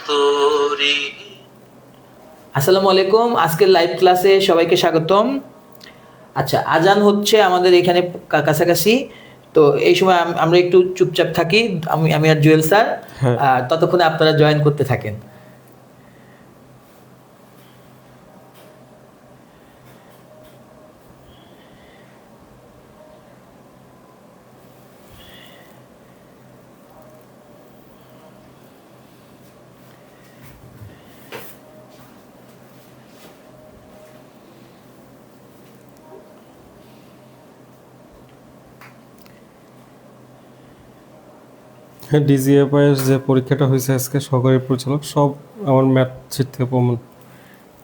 তোরে। আসসালামু আলাইকুম, আজকের লাইভ ক্লাসে সবাইকে স্বাগতম। আচ্ছা, আজান হচ্ছে আমাদের এখানে কাছাকাছি, তো এই সময় আমরা একটু চুপচাপ থাকি, আমি আর জুয়েল স্যার। ততক্ষণে আপনারা জয়েন করতে থাকেন। ডিজিএফআইএস যে পরীক্ষাটা হয়েছে আজকে সহকারী পরিচালক, সব আমার ম্যাথ সিট থেকে প্রমাণ।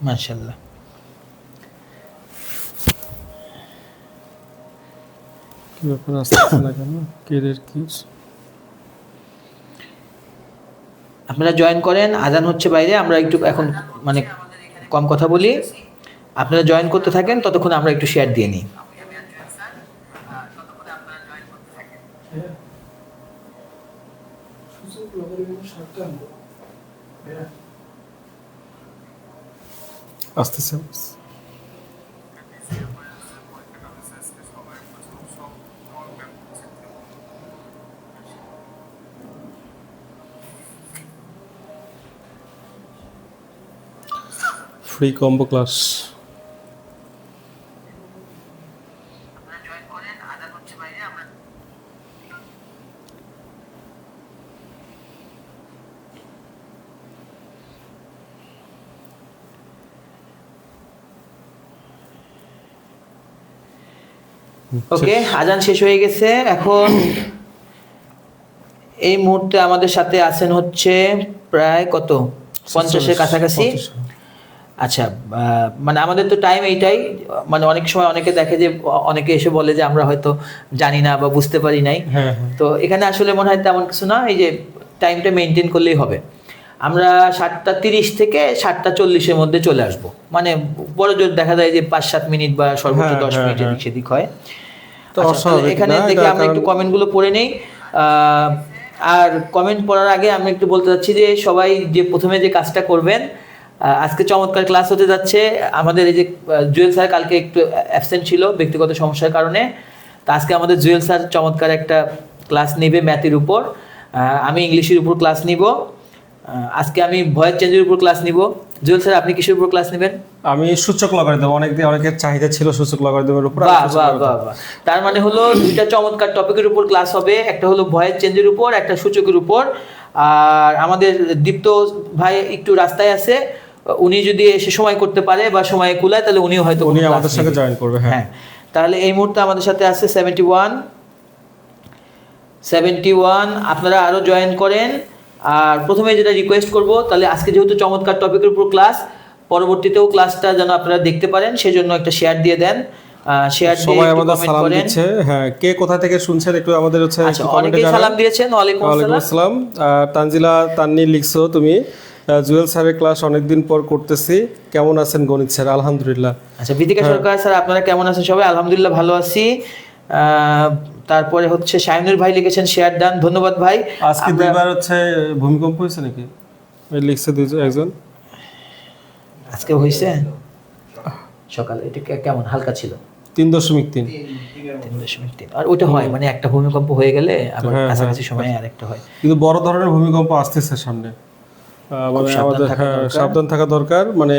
মাশাআল্লাহ। কি ব্যাপার, আসতেছে না কেন? কেরিয়ার কি? আপনারা জয়েন করেন, আজান হচ্ছে বাইরে, আমরা একটু এখন মানে কম কথা বলি, আপনারা জয়েন করতে থাকেন, ততক্ষণ আমরা একটু শেয়ার দিয়ে নিই। আসতেছে। Free combo class. ওকে, আজান শেষ হয়ে গেছে। এখন এই মুহূর্তে আমাদের সাথে আছেন হচ্ছে প্রায় কত 50-এর কাছাকাছি। আচ্ছা, মানে আমাদের তো টাইম এইটাই, মানে অনেক সময় অনেকে দেখে যে অনেকে এসে বলে যে আমরা হয়তো জানি না বা বুঝতে পারি নাই। তো এখানে আসলে মনে হয় তেমন কিছু না, এই যে টাইমটা মেনটেন করলেই হবে। আমরা 7:30 থেকে 7:40-এর মধ্যে চলে আসব, মানে বড় জোর দেখা যায় যে 5-7 মিনিট বা সর্বোচ্চ 10 মিনিটের দিক সেদিক হয়। তো এখানে দেখে আমরা একটু কমেন্টগুলো পড়ে নেই। আর কমেন্ট পড়ার আগে আমি একটু বলতে চাচ্ছি যে সবাই যে প্রথমে যে কাজটা করবেন, আজকে চমৎকার ক্লাস হতে যাচ্ছে। আমাদের এই যে জুয়েল স্যার কালকে একটু অ্যাবসেন্ট ছিল ব্যক্তিগত সমস্যার কারণে, তো আজকে আমাদের জুয়েল স্যার চমৎকার একটা ক্লাস নেবে ম্যাথের উপর, আমি ইংলিশের উপর ক্লাস নিব। আজকে আমি ভয়েস চেঞ্জের উপর ক্লাস নিব। জুয়েল স্যার, আপনি কিসের উপর ক্লাস নেবেন? আমি সূচক লগারিদম, অনেকের চাহিদা ছিল সূচক লগারিদমের উপর। বাহ, তার মানে হলো দুইটা চমৎকার টপিকের উপর ক্লাস হবে, একটা হলো ভয়েস চেঞ্জের উপর, একটা সূচকের উপর। আর আমাদের দীপ্ত ভাই একটু রাস্তায় আছে, উনি যদি এসে সময় করতে পারে বা সময় কুলায় তাহলে উনিও হয়তো আমাদের সাথে জয়েন করবে। হ্যাঁ, তাহলে এই মুহূর্তে আমাদের সাথে আছে 71। আপনারা আরো জয়েন করেন। আর প্রথমে যেটা রিকোয়েস্ট করব, তাহলে আজকে যেহেতু চমৎকার টপিকের উপর ক্লাস, পরবর্তীতেও ক্লাসটা যেন আপনারা দেখতে পারেন, সেজন্য একটা শেয়ার দিয়ে দেন। শেয়ার দিয়ে সবাই আমাদের সালাম দিচ্ছে। হ্যাঁ, কে কোথা থেকে শুনছেন একটু আমাদের হচ্ছে অনেকেই সালাম দিয়েছেন। ওয়ালাইকুম আসসালাম। তানজিলা তান্নি লিখছো তুমি, জুয়েল স্যারের ক্লাস অনেকদিন পর করতেছি, কেমন আছেন গণিত স্যার? আলহামদুলিল্লাহ। আচ্ছা, বিদিকা সরকার স্যার, আপনারা কেমন আছেন সবাই? আলহামদুলিল্লাহ ভালো আছি। তারপরে হচ্ছে শাইনুর ভাই লিখেছেন শেয়ার ডান, ধন্যবাদ ভাই। আজকে দুইবার হচ্ছে ভূমিকম্প হয়েছে নাকি লিখছে একজন? আজকে হয়েছে সকালে, এটা কেমন হালকা ছিল? 3.3। আর ওটা হয় মানে একটা ভূমিকম্প হয়ে গেলে আবার কাছাকাছি সময়ে আরেকটা হয়, কিন্তু বড় ধরনের ভূমিকম্প আসতেছে সামনে, মানে আমাদের সাবধান থাকা দরকার। মানে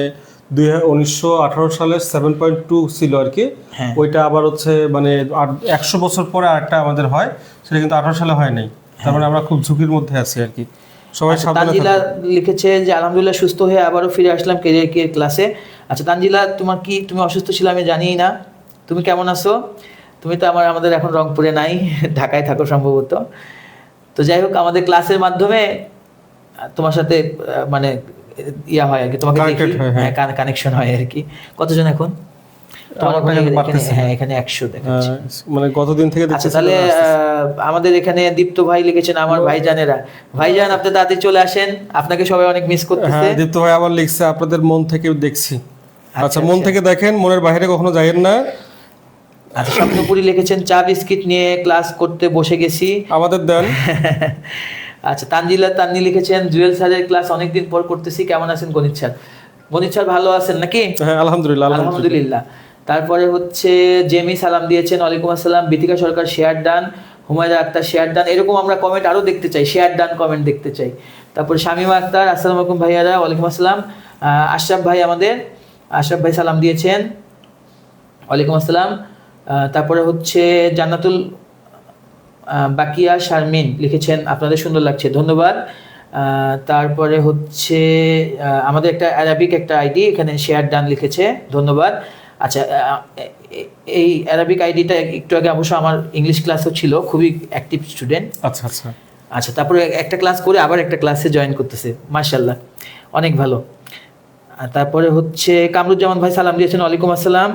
1918 সালে 7.2 ছিল আর কি, ওইটা আবার হচ্ছে মানে 100 বছর পরে আরেকটা আমাদের হয়, সেটা কিন্তু 18 সালে হয় নাই। তার মানে আমরা খুব ঝুঁকির মধ্যে আছি আর কি, সবাই সাবধানে থাকুন। তানজিলা লিখেছে যে আলহামদুলিল্লাহ সুস্থ হয়ে আবারও ফিরে আসলাম কেরিয়ার কি ক্লাসে। আচ্ছা তানজিলা, তুমি অসুস্থ ছিল আমি জানিই না, তুমি কেমন আছো? তুমি তো আমাদের এখন রংপুরে নাই, ঢাকায় থাকো সম্ভবত। তো যাই হোক, আমাদের ক্লাসের মাধ্যমে তোমার সাথে মানে ইয়া হয় আর কি, তোমাকে কানেকশন হয় আর কি। কতজন এখন? এখানে 100 দেখাচ্ছে, মানে গতদিন থেকে। আচ্ছা, তাহলে আমাদের এখানে দীপ্ত ভাই লিখেছেন আমার ভাইজানেরা। ভাইজান, আপনি তাড়াতাড়ি চলে আসেন, আপনাকে সবাই অনেক মিস করতেছে। দীপ্ত ভাই আবার লিখছে আপনাদের মন থেকে দেখছি। আচ্ছা, মন থেকে দেখেন, মনের বাইরে কখনো যাইয়েন না। আচ্ছা, স্বপ্নপুরি লিখেছেন চা বিস্কিট নিয়ে ক্লাস করতে বসে গেছি, আমাদের দেন। আচ্ছা, তানজি লিখেছেন জুয়েল স্যারের ক্লাস অনেকদিন পর করতেছি, কেমন আছেন গণিত স্যার? গণিত স্যার ভালো আছেন নাকি? হ্যাঁ আলহামদুলিল্লাহ। আলহামদুলিল্লাহ। তারপরে হচ্ছে জেমি সালাম দিয়েছেন, ওয়ালাইকুম আসসালাম। Bitika Sarkar share done, Humayda Akter share done. এরকম আমরা কমেন্ট আরো দেখতে চাই, শেয়ার ডান কমেন্ট দেখতে চাই। তারপর শামিমা আক্তার, আসসালামু আলাইকুম ভাইয়ারা। ওয়ালাইকুম আসসালাম। আশরাফ ভাই আশরাফ ভাই সালাম দিয়েছেন, ওয়ালাইকুম আসসালাম। তারপরে হচ্ছে জান্নাতুল বাকিয়া শারমিন লিখেছেন আপনাদের সুন্দর লাগছে, ধন্যবাদ। তারপরে হচ্ছে আমাদের একটা অ্যারাবিক একটা আইডি এখানে শেয়ার ডান লিখেছে, ধন্যবাদ। আচ্ছা, এই অ্যারাবিক আইডিটা একটু আগে অবশ্য আমার ইংলিশ ক্লাসও ছিল, খুবই অ্যাক্টিভ স্টুডেন্ট। আচ্ছা আচ্ছা আচ্ছা, তারপরে একটা ক্লাস করে আবার একটা ক্লাসে জয়েন করতেছে, মাশাআল্লাহ, অনেক ভালো। তারপরে হচ্ছে কামরুজ্জামান ভাই সালাম দিয়েছেন, ওয়ালাইকুম আসসালাম।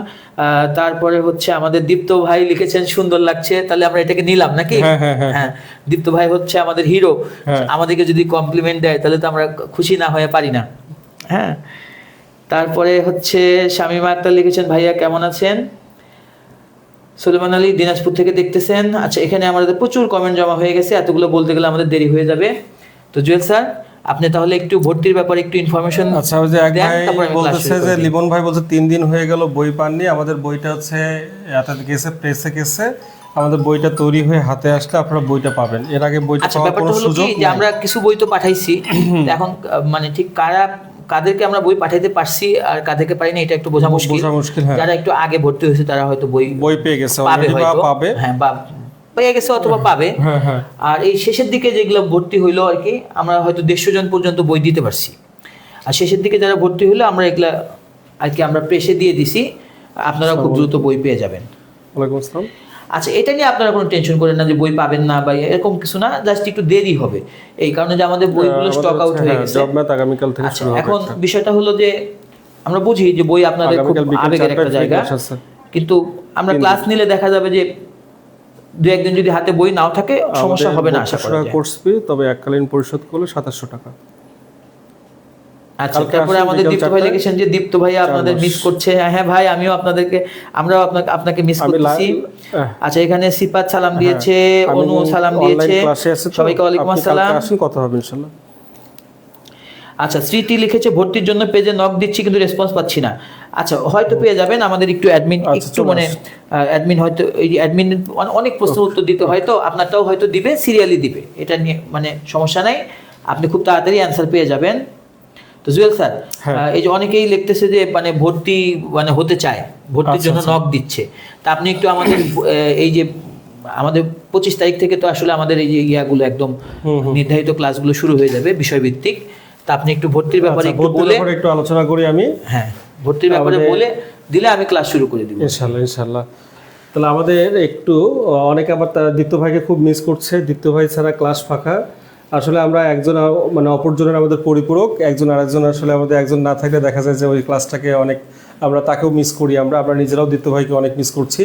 তারপরে হচ্ছে আমাদের দীপ্ত ভাই লিখেছেন সুন্দর লাগছে, তাহলে আমরা এটাকে নিলাম নাকি? হ্যাঁ, দীপ্ত ভাই হচ্ছে আমাদের হিরো, আমাদেরকে যদি কমপ্লিমেন্ট দেয় তাহলে তো আমরা খুশি না হয়ে পারি না। হ্যাঁ, তারপরে হচ্ছে শামিমা আক্তার লিখেছেন, ভাইয়া কেমন আছেন? সুলেমান আলী দিনাজপুর থেকে দেখতেছেন। আচ্ছা, এখানে আমাদের প্রচুর কমেন্ট জমা হয়ে গেছে, এতগুলো বলতে গেলে আমাদের দেরি হয়ে যাবে। তো জুয়েল স্যার, আপনি তাহলে একটু ভর্তির ব্যাপারে একটু ইনফরমেশন। আচ্ছা, ওই যে এক ভাই বলতেছে যে লিমন ভাই বলছে 3 দিন হয়ে গেল বই পাননি। আমাদের বইটা হচ্ছে গেছে প্রেসে গেছে, আমাদের বইটা তৈরি হয়ে হাতে আসলে আপনারা বইটা পাবেন। এর আগে বইটা পাওয়ার কোনো সুযোগ নেই। আমরা কিছু বই তো পাঠাইছি, এখন মানে ঠিক কাদেরকে আমরা বই পাঠাইতে পারছি আর কাদেরকে পারিনি এটা একটু বোঝা মুশকিল। যারা একটু আগে ভর্তি হয়েছে তারা হয়তো বই পেয়ে গেছে অলরেডি বা পাবে। হ্যাঁ, বা পেয়ে গেছে অথবা পাবে। আর এই শেষের দিকে যেগুলো ভর্তি হইলো আর কি, আমরা হয়তো 150 জন পর্যন্ত বই দিতে পারছি। আর শেষের দিকে যারা ভর্তি হইলো আমরা এগুলা আর কি আমরা প্রেসে দিয়ে দিছি, আপনারা খুব দ্রুত বই পেয়ে যাবেন। ওয়ালাইকুম আসসালাম। আচ্ছা, এটা নিয়ে আপনারা কোনো টেনশন করেন না যে বই পাবেন না বা এরকম কিছু না, জাস্ট একটু দেরি হবে এই কারণে যে আমাদের বইগুলো স্টক আউট হয়ে গেছে। আগামীকাল থেকে শুরু হবে। এখন বিষয়টা হলো যে আমরা বুঝি যে বই আপনাদের খুব আবেগের একটা জায়গা, কিন্তু আমরা ক্লাস নিলে দেখা যাবে যে 2-1 দিন যদি হাতে বই নাও থাকে সমস্যা হবে না আশা করা যায়। কোর্স ফি তবে এককালীন পরিশোধ করলে 2700 টাকা। আচ্ছা, তারপরে আমাদের দীপ্ত ভাই লিখেছেন যে দীপ্ত ভাই আপনাদের মিস করছে। হ্যাঁ ভাই, আমরাও আপনাকে মিস করছি। আচ্ছা, এখানে সিপাত সালাম দিয়েছে, অনু সালাম দিয়েছে, সবাইকে ওয়ালাইকুম আসসালাম। কথা হবে ইনশাআল্লাহ। আচ্ছা, স্মৃতি লিখেছে ভর্তির জন্য পেজে নক দিচ্ছি কিন্তু রেসপন্স পাচ্ছি না। আচ্ছা, হয়তো পেয়ে যাবেন, আমাদের একটু অ্যাডমিন অ্যাডমিন হয়তো এই অ্যাডমিন অনেক প্রশ্ন উত্তর দিতে হয়তো আপনারটাও হয়তো দিবে, সিরিয়ালি দিবে, এটা নিয়ে মানে সমস্যা নাই, আপনি খুব তাড়াতাড়ি অ্যান্সার পেয়ে যাবেন। তো জুয়েল স্যার, এই যে অনেকেই লিখতেছে যে মানে ভর্তি মানে হতে চায়, ভর্তির জন্য নক দিচ্ছে, তা আপনি একটু আমাদের এই যে আমাদের 25 তারিখ থেকে তো আসলে আমাদের এই যে ইয়াগুলো একদম নির্ধারিত ক্লাসগুলো শুরু হয়ে যাবে বিষয়ভিত্তিক, তা আপনি একটু ভর্তির ব্যাপারে একটু আলোচনা করি আমি। হ্যাঁ, ভর্তির ব্যাপারে বলে দিলে আমি ক্লাস শুরু করে দিব ইনশাআল্লাহ। তাহলে আমাদের একটু অনেকে আবার দীপ্ত ভাইকে খুব মিস করছে, দীপ্ত ভাই ছাড়া ক্লাস ফাঁকা। আসলে আমরা একজন মানে অপরজনের আমাদের পরিপূরক, একজন আরেকজন আসলে আমাদের একজন না থাকলে দেখা যায় যে ওই ক্লাসটাকে অনেক আমরা তাকেও মিস করি, আমরা নিজেরাও দীপ্ত ভাইকে অনেক মিস করছি।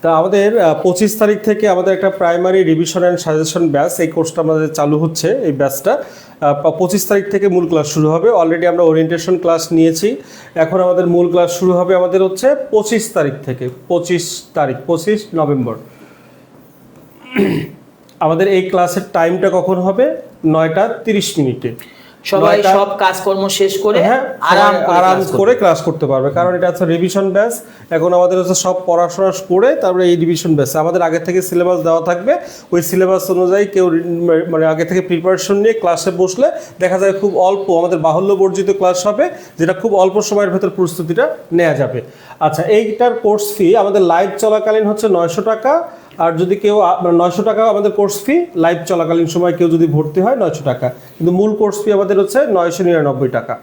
তা আমাদের 25 তারিখ থেকে আমাদের একটা primary revision and suggestion batch, এই কোর্সটা আমাদের চালু হচ্ছে। এই ব্যাচটা 25 তারিখ থেকে মূল ক্লাস শুরু হবে। অলরেডি আমরা ওরিয়েন্টেশন ক্লাস নিয়েছি, এখন আমাদের মূল ক্লাস শুরু হবে আমাদের হচ্ছে 25 তারিখ থেকে। 25 নভেম্বর আমাদের এই ক্লাসের টাইমটা কখন হবে? 9:30। সবাই সব কাজকর্ম শেষ করে আরাম করে ক্লাস করতে পারবে, কারণ এটা হচ্ছে রিভিশন ব্যাচ। এখন আমাদের হচ্ছে সব পড়াশোনা করে তারপরে এই রিভিশন ব্যাচ আমাদের আগে থেকে সিলেবাস দেওয়া থাকবে। ওই সিলেবাস অনুযায়ী কেউ মানে আগে থেকে প্রিপারেশন নিয়ে ক্লাসে বসলে দেখা যায় খুব অল্প আমাদের বাহুল্য বর্জিত ক্লাস হবে, যেটা খুব অল্প সময়ের ভেতর প্রস্তুতিটা নেওয়া যাবে। আচ্ছা, এইটার কোর্স ফি আমাদের লাইভ চলাকালীন হচ্ছে 900 টাকা। আর যদি কেউ 900 টাকা আমাদের কোর্স ফি, লাইভ চলাকালীন সময় কেউ যদি ভর্তি হয় 900 টাকা, কিন্তু মূল কোর্স ফি আমাদের হচ্ছে 999 টাকা।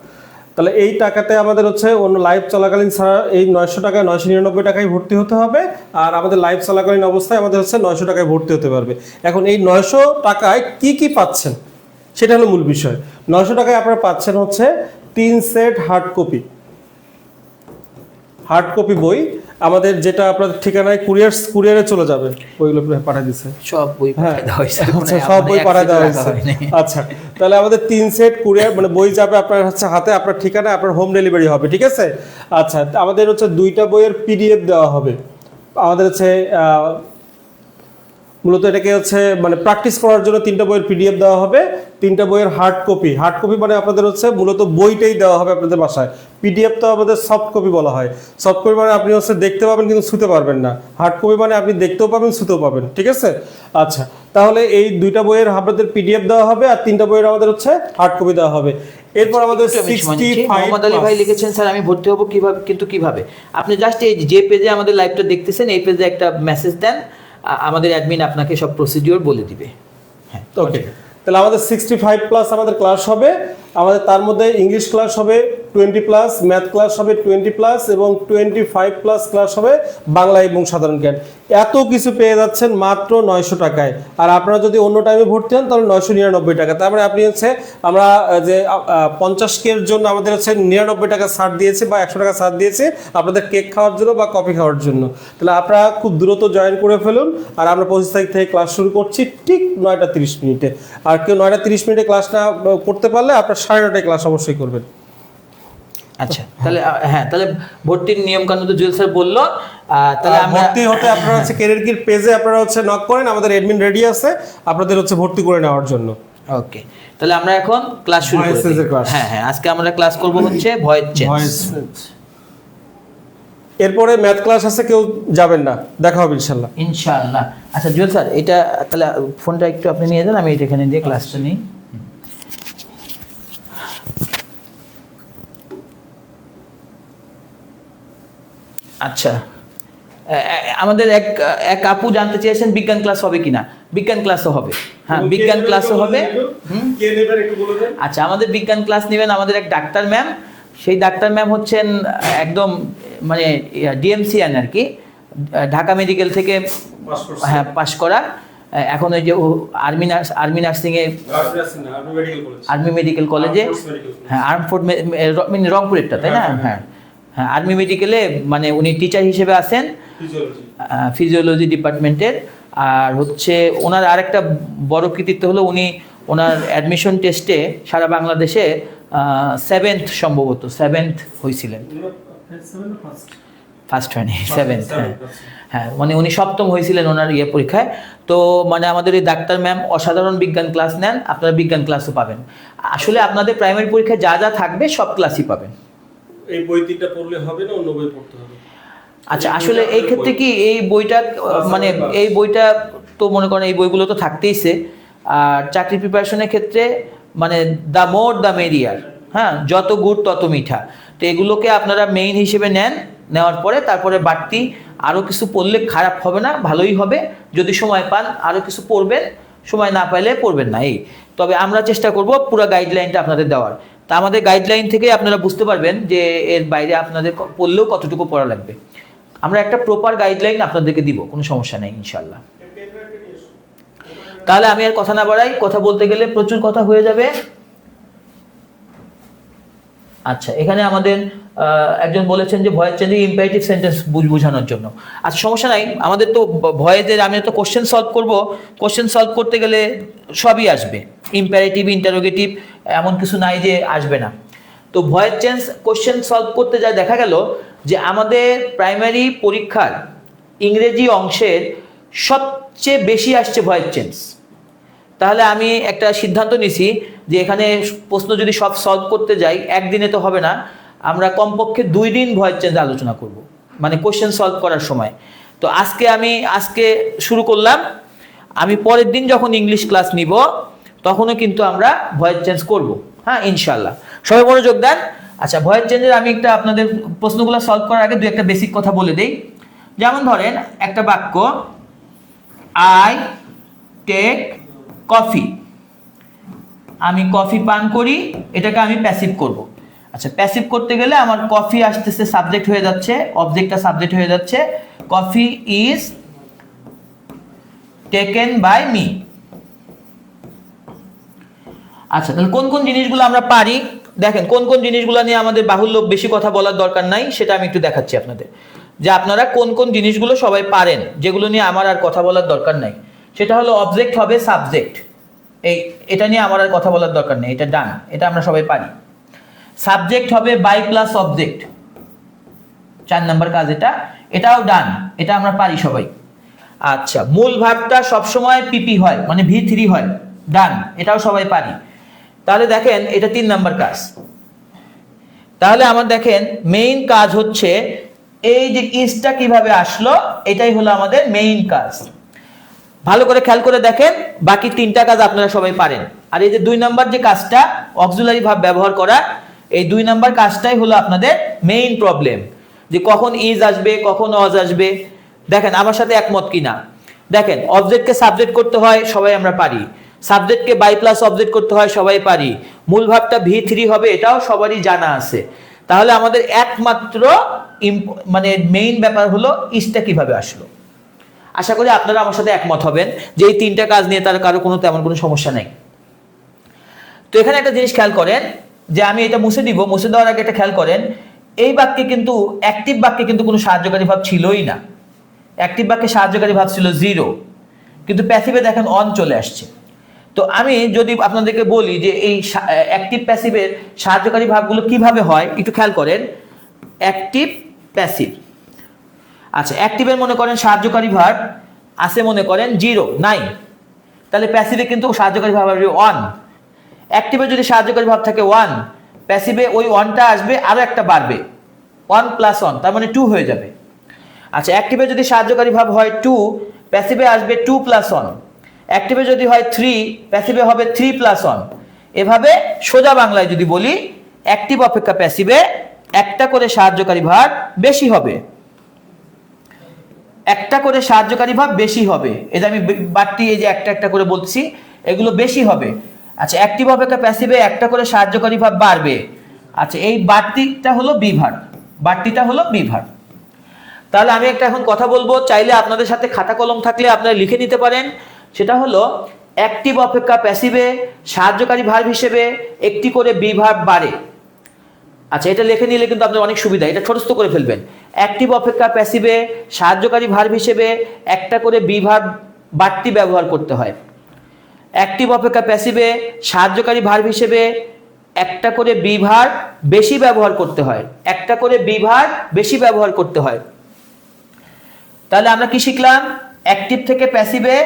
তাহলে এই টাকাতে আমাদের হচ্ছে অন্য লাইভ চলাকালীন ছাড়া এই 900 টাকায় 999 টাকায় ভর্তি হতে হবে। আর আমাদের লাইভ চলাকালীন অবস্থায় আমাদের হচ্ছে 900 টাকায় ভর্তি হতে পারবে। এখন এই 900 টাকায় কি পাচ্ছেন সেটা হলো মূল বিষয়। 900 টাকায় আপনারা পাচ্ছেন হচ্ছে 3 সেট হার্ড কপি বই, আমাদের যেটা আপনাদের ঠিকানায় কুরিয়ারে চলে যাবে, ওইগুলো পাঠিয়ে দিচ্ছে, সব বই পাঠিয়ে দেওয়া হয়েছে। সব বই পাঠিয়ে দেওয়া হয়েছে। আচ্ছা, তাহলে আমাদের 3 সেট কুরিয়ার মানে বই যাবে আপনার হচ্ছে হাতে, আপনার ঠিকানায়, আপনার হোম ডেলিভারি হবে, ঠিক আছে? আচ্ছা, আমাদের হচ্ছে 2টা বইয়ের PDF দেওয়া হবে। আমাদের হচ্ছে মূলত এটাকে হচ্ছে মানে প্র্যাকটিস করার জন্য 3টা বইয়ের পিডিএফ দেওয়া হবে, 3টা বইয়ের হার্ড কপি মানে আপনাদের হচ্ছে মূলত বইটাই দেওয়া হবে আপনাদের বাসায়। পিডিএফ তো আমাদের সফট কপি বলা হয়। সফট কপি মানে আপনি হচ্ছে দেখতে পাবেন কিন্তু ছুঁতে পারবেন না, হার্ড কপি মানে আপনি দেখতেও পাবেন ছুঁতেও পাবেন, ঠিক আছে? আচ্ছা, তাহলে এই 2টা বইয়ের আপনাদের পিডিএফ দেওয়া হবে আর 3টা বইয়ের আমাদের হচ্ছে হার্ড কপি দেওয়া হবে। এরপর আমাদের 65 মোহাম্মদ আলী ভাই লিখেছেন স্যার আমি ভর্তি হব কিভাবে, কিন্তু কিভাবে? আপনি জাস্ট এই যে পেজে আমাদের লাইভটা দেখতেছেন এই পেজে একটা মেসেজ দেন, আমাদের অ্যাডমিন আপনাকে সব প্রসিডিওর বলে দিবে। হ্যাঁ, ওকে, তাহলে আমাদের 65+ আমাদের ক্লাস হবে। আমাদের তার মধ্যে ইংলিশ ক্লাস হবে 20+, ম্যাথ ক্লাস হবে 20+, এবং 25+ ক্লাস হবে বাংলা এবং সাধারণ জ্ঞান। এত কিছু পেয়ে যাচ্ছেন মাত্র 900 টাকায়। আর আপনারা যদি অন্য টাইমে ভর্তি হন তাহলে 999 টাকা। তারপরে আপনি হচ্ছে আমরা যে 50 জন্য আমাদের হচ্ছে 99 টাকা ছাড় দিয়েছে বা 100 টাকা ছাড় দিয়েছে আপনাদের কেক খাওয়ার জন্য বা কফি খাওয়ার জন্য। তাহলে আপনারা খুব দ্রুত জয়েন করে ফেলুন। আর আমরা 25 তারিখ থেকে ক্লাস শুরু করছি ঠিক 9:30। আর কেউ 9:30 ক্লাস না করতে পারলে আপনার 9:30 ক্লাস অবশ্যই করবেন। আচ্ছা, তাহলে হ্যাঁ, তাহলে ভর্তির নিয়ম কানুন তো জুয়েল স্যার বললো। তাহলে আমরা ভর্তি হতে আপনারা হচ্ছে ক্যারিয়ার গির পেজে আপনারা হচ্ছে নক করেন, আমাদের অ্যাডমিন রেডি আছে আপনাদের হচ্ছে ভর্তি করে নেওয়ার জন্য। ওকে, তাহলে আমরা এখন ক্লাস শুরু করব। হ্যাঁ হ্যাঁ, আজকে আমরা ক্লাস করব হচ্ছে ভয়েস চেঞ্জ। এরপরে ম্যাথ ক্লাস আছে, কেউ যাবেন না, দেখা হবে ইনশাআল্লাহ। ইনশাআল্লাহ। আচ্ছা জুয়েল স্যার, এটা তাহলে ফোনটা একটু আপনি নিয়ে যান, আমি এটা এখানে দিয়ে ক্লাসটা নিই। আচ্ছা, আমাদের এক আপু জানতে চেয়েছেন বিজ্ঞান ক্লাস হবে কিনা। বিজ্ঞান ক্লাসও হবে, হ্যাঁ বিজ্ঞান ক্লাসও হবে। আচ্ছা, আমাদের বিজ্ঞান ক্লাস নেবেন আমাদের এক ডাক্তার ম্যাম। সেই ডাক্তার ম্যাম হচ্ছেন একদম মানে ডিএমসিএন আর কি, ঢাকা মেডিকেল থেকে হ্যাঁ পাশ করা। এখন ওই যে আর্মি নার্সিংয়ে, আর্মি মেডিকেল কলেজে, হ্যাঁ আর্ম ফোর্স মানে রংপুরেরটা, তাই না? হ্যাঁ হ্যাঁ, আর্মি মেডিকেলে মানে উনি টিচার হিসেবে আছেন ফিজিওলজি ডিপার্টমেন্টের। আর হচ্ছে ওনার আরেকটা বড় কৃতিত্ব হলো উনি ওনার অ্যাডমিশন টেস্টে সারা বাংলাদেশে 7th সম্ভবত 7th হয়েছিলেন। ফার্স্ট হয়নি, 7th। হ্যাঁ হ্যাঁ, মানে উনি 7ম হয়েছিলেন ওনার পরীক্ষায়। তো মানে আমাদের এই ডাক্তার ম্যাম অসাধারণ বিজ্ঞান ক্লাস নেন, আপনারা বিজ্ঞান ক্লাসও পাবেন। আসলে আপনাদের প্রাইমারি পরীক্ষায় যা যা থাকবে সব ক্লাসই পাবেন। এই বই 3টা পড়লে হবে না, অন্য বই পড়তে হবে? আচ্ছা, আসলে এই ক্ষেত্রে কি এই বইটা মানে এই বইটা তো মনে করেন এই বইগুলো তো থাকতেইছে। আর চাকরি প্রিপারেশনের ক্ষেত্রে মানে দ্য মোর দ্য মেরিয়ার, হ্যাঁ যত গুড় তত মিঠা। তো এগুলোকে আপনারা মেইন হিসেবে নেন, নেওয়ার পরে তারপরে বাড়তি আরও কিছু পড়লে খারাপ হবে না, ভালোই হবে। যদি সময় পান আরও কিছু পড়বেন, সময় না পাইলে পড়বেন না। এই তবে আমরা চেষ্টা করব পুরো গাইডলাইনটা আপনাদের দেওয়ার। তা আমাদের গাইডলাইন থেকে আপনারা বুঝতে পারবেন যে এর বাইরে আপনাদের পড়লেও কতটুকু পড়া লাগবে। আমরা একটা প্রপার গাইডলাইন আপনাদেরকে দিব, কোনো সমস্যা নেই ইনশাল্লাহ। তাহলে আমি আর কথা না বাড়াই, কথা বলতে গেলে প্রচুর কথা হয়ে যাবে। আচ্ছা, এখানে আমাদের একজন বলেছেন যে ভয়েস চেঞ্জিং ইম্পারেটিভ সেন্টেন্স বোঝানোর জন্য। আচ্ছা সমস্যা নাই, আমাদের তো ভয়েসের আমি তো কোশ্চেন সলভ করব, কোশ্চেন সলভ করতে গেলে সবই আসবে, ইম্পারেটিভ ইন্টারোগেটিভ এমন কিছু নাই যে আসবে না। তো ভয়েস চেঞ্জ কোশ্চেন সলভ করতে যা দেখা গেল যে আমাদের প্রাইমারি পরীক্ষার ইংরেজি অংশের সবচেয়ে বেশি আসছে ভয়েস চেঞ্জ। তাহলে আমি একটা সিদ্ধান্ত নিছি যে এখানে প্রশ্ন যদি সব সলভ করতে যাই একদিনে তো হবে না, আমরা কমপক্ষে 2 দিন ভয়েস চেঞ্জ আলোচনা করব, মানে কোশ্চেন সলভ করার সময়। তো আজকে শুরু করলাম, আমি পরের দিন যখন ইংলিশ ক্লাস নিব তখনও কিন্তু আমরা ভয়েস চেঞ্জ করব, হ্যাঁ ইনশাল্লাহ। সবাই মনোযোগ দেন। আচ্ছা, ভয়েস চেঞ্জের আমি একটা আপনাদের প্রশ্নগুলো সলভ করার আগে 2-1 বেসিক কথা বলে দেই। যেমন ধরেন একটা বাক্য, আই টেক কফি, আমি কফি পান করি, এটাকে আমি প্যাসিভ করব। আচ্ছা, প্যাসিভ করতে গেলে আমার কফি আসতেছে সাবজেক্ট হয়ে যাচ্ছে, অবজেক্টটা সাবজেক্ট হয়ে যাচ্ছে, coffee is taken by me. আচ্ছা, তাহলে কোন কোন জিনিসগুলো আমরা পারি দেখেন, কোন কোন জিনিসগুলো নিয়ে আমাদের বাহুল্য বেশি কথা বলার দরকার নাই সেটা আমি একটু দেখাচ্ছি আপনাদের, যে আপনারা কোন কোন জিনিসগুলো সবাই পারেন যেগুলো নিয়ে আমার আর কথা বলার দরকার নাই। সেটা হলো অবজেক্ট হবে সাবজেক্ট, এটা নিয়ে আমার আর কথা বলার দরকার নেই, এটা ডান, এটা আমরা সবাই পারি। সাবজেক্ট হবে বাই প্লাস অবজেক্ট, 4 নাম্বার কাজ, এটাও ডান, এটা আমরা পারি সবাই। আচ্ছা, মূল ভাবটা সবসময় পিপি হয়, মানে V3 হয়, ডান, এটাও সবাই পারি। তাহলে দেখেন এটা 3 নাম্বার কাজ। তাহলে আমার দেখেন মেইন কাজ হচ্ছে এই যে ইজটা কিভাবে আসলো, এটাই হলো আমাদের মেইন কাজ। ভালো করে খেয়াল করে দেখেন, বাকি 3টা কাজ আপনারা সবাই পারেন। আর এই যে 2 নাম্বার যে কাজটা, অক্সিলারি ভার্ব ব্যবহার করা, এই 2 নাম্বার কাজটাই হলো আপনাদের মেইন প্রবলেম, যে কখন ইজ আসবে, কখন অজ আসবে। দেখেন আমার সাথে একমত কিনা। দেখেন অবজেক্টকে সাবজেক্ট করতে হয়, সবাই আমরা পারি। সাবজেক্টকে বাই প্লাস অবজেক্ট করতে হয়, সবাই পারি। মূল ভাবটা V3 হবে, এটাও সবারই জানা আছে। তাহলে আমাদের একমাত্র মানে মেইন ব্যাপার হলো ইজটা কিভাবে আসলো। আশা করি আপনারা আমার সাথে একমত হবেন যে এই 3টা কাজ নিয়ে তার কারো তেমন কোনো সমস্যা নেই। তো এখানে একটা জিনিস খেয়াল করেন, যে আমি এটা মুছে দিব, মুছে দেওয়ার আগে এটা খেয়াল করেন, এই বাক্যে কিন্তু অ্যাক্টিভ বাক্যে কিন্তু কোনো সাহায্যকারী ভাব ছিলই না। অ্যাক্টিভ বাক্যে সাহায্যকারী ভাব ছিল 0, কিন্তু প্যাসিভে দেখেন অন চলে আসছে। তো আমি যদি আপনাদেরকে বলি যে এই অ্যাক্টিভ প্যাসিভের সাহায্যকারী ভাবগুলো কিভাবে হয়, একটু খেয়াল করেন। অ্যাক্টিভ প্যাসিভ, আচ্ছা অ্যাক্টিভের মনে করেন সাহায্যকারী ভার্ব আছে, মনে করেন 0 নাই, তাহলে প্যাসিভে কিন্তু সাহায্যকারী ভাব আসবে 1। অ্যাক্টিভে যদি সাহায্যকারী ভাব থাকে 1, প্যাসিভে ওই 1টা আসবে, আরো একটা বাড়বে, 1 + 1, তার মানে 2 হয়ে যাবে। আচ্ছা অ্যাক্টিভে যদি সাহায্যকারী ভাব হয় 2, প্যাসিভে আসবে 2 + 1। অ্যাক্টিভে যদি হয় 3, প্যাসিভে হবে 3 + 1। এভাবে সোজা বাংলায় যদি বলি, অ্যাক্টিভ অপেক্ষা প্যাসিভে একটা করে সাহায্যকারী ভাব বেশি হবে, একটা করে সাহায্যকারী ভাব বেশি হবে। এটা আমি বাড়তি এই যে একটা একটা করে বলছি, এগুলো বেশি হবে। আচ্ছা অ্যাক্টিভ অপেক্ষা প্যাসিভে একটা করে সাহায্যকারী ভাব বাড়বে। আচ্ছা এই বাড়তিটা হলো বি ভার্ব, বাড়তিটা হলো বি ভার্ব। তাহলে আমি একটা এখন কথা বলবো, চাইলে আপনাদের সাথে খাতা কলম থাকলে আপনারা লিখে নিতে পারেন। সেটা হলো অ্যাক্টিভ অপেক্ষা প্যাসিভে সাহায্যকারী ভার্ব হিসেবে একটি করে বি ভার্ব বাড়ে। আচ্ছা এটা লিখে নিলে কিন্তু আপনার অনেক সুবিধা, এটা ছোটস্থ করে ফেলবেন। অ্যাক্টিভ অপেক্ষা প্যাসিভে সাহায্যকারী ভার্ব হিসেবে একটা করে বি ভার্ব বাড়তি ব্যবহার করতে হয়। অ্যাক্টিভ অপেক্ষা প্যাসিভে সাহায্যকারী ভার্ব হিসেবে একটা করে বি ভার্ব বেশি ব্যবহার করতে হয়, একটা করে বি ভার্ব বেশি ব্যবহার করতে হয়। তাহলে আমরা কি শিখলাম? অ্যাক্টিভ থেকে প্যাসিভে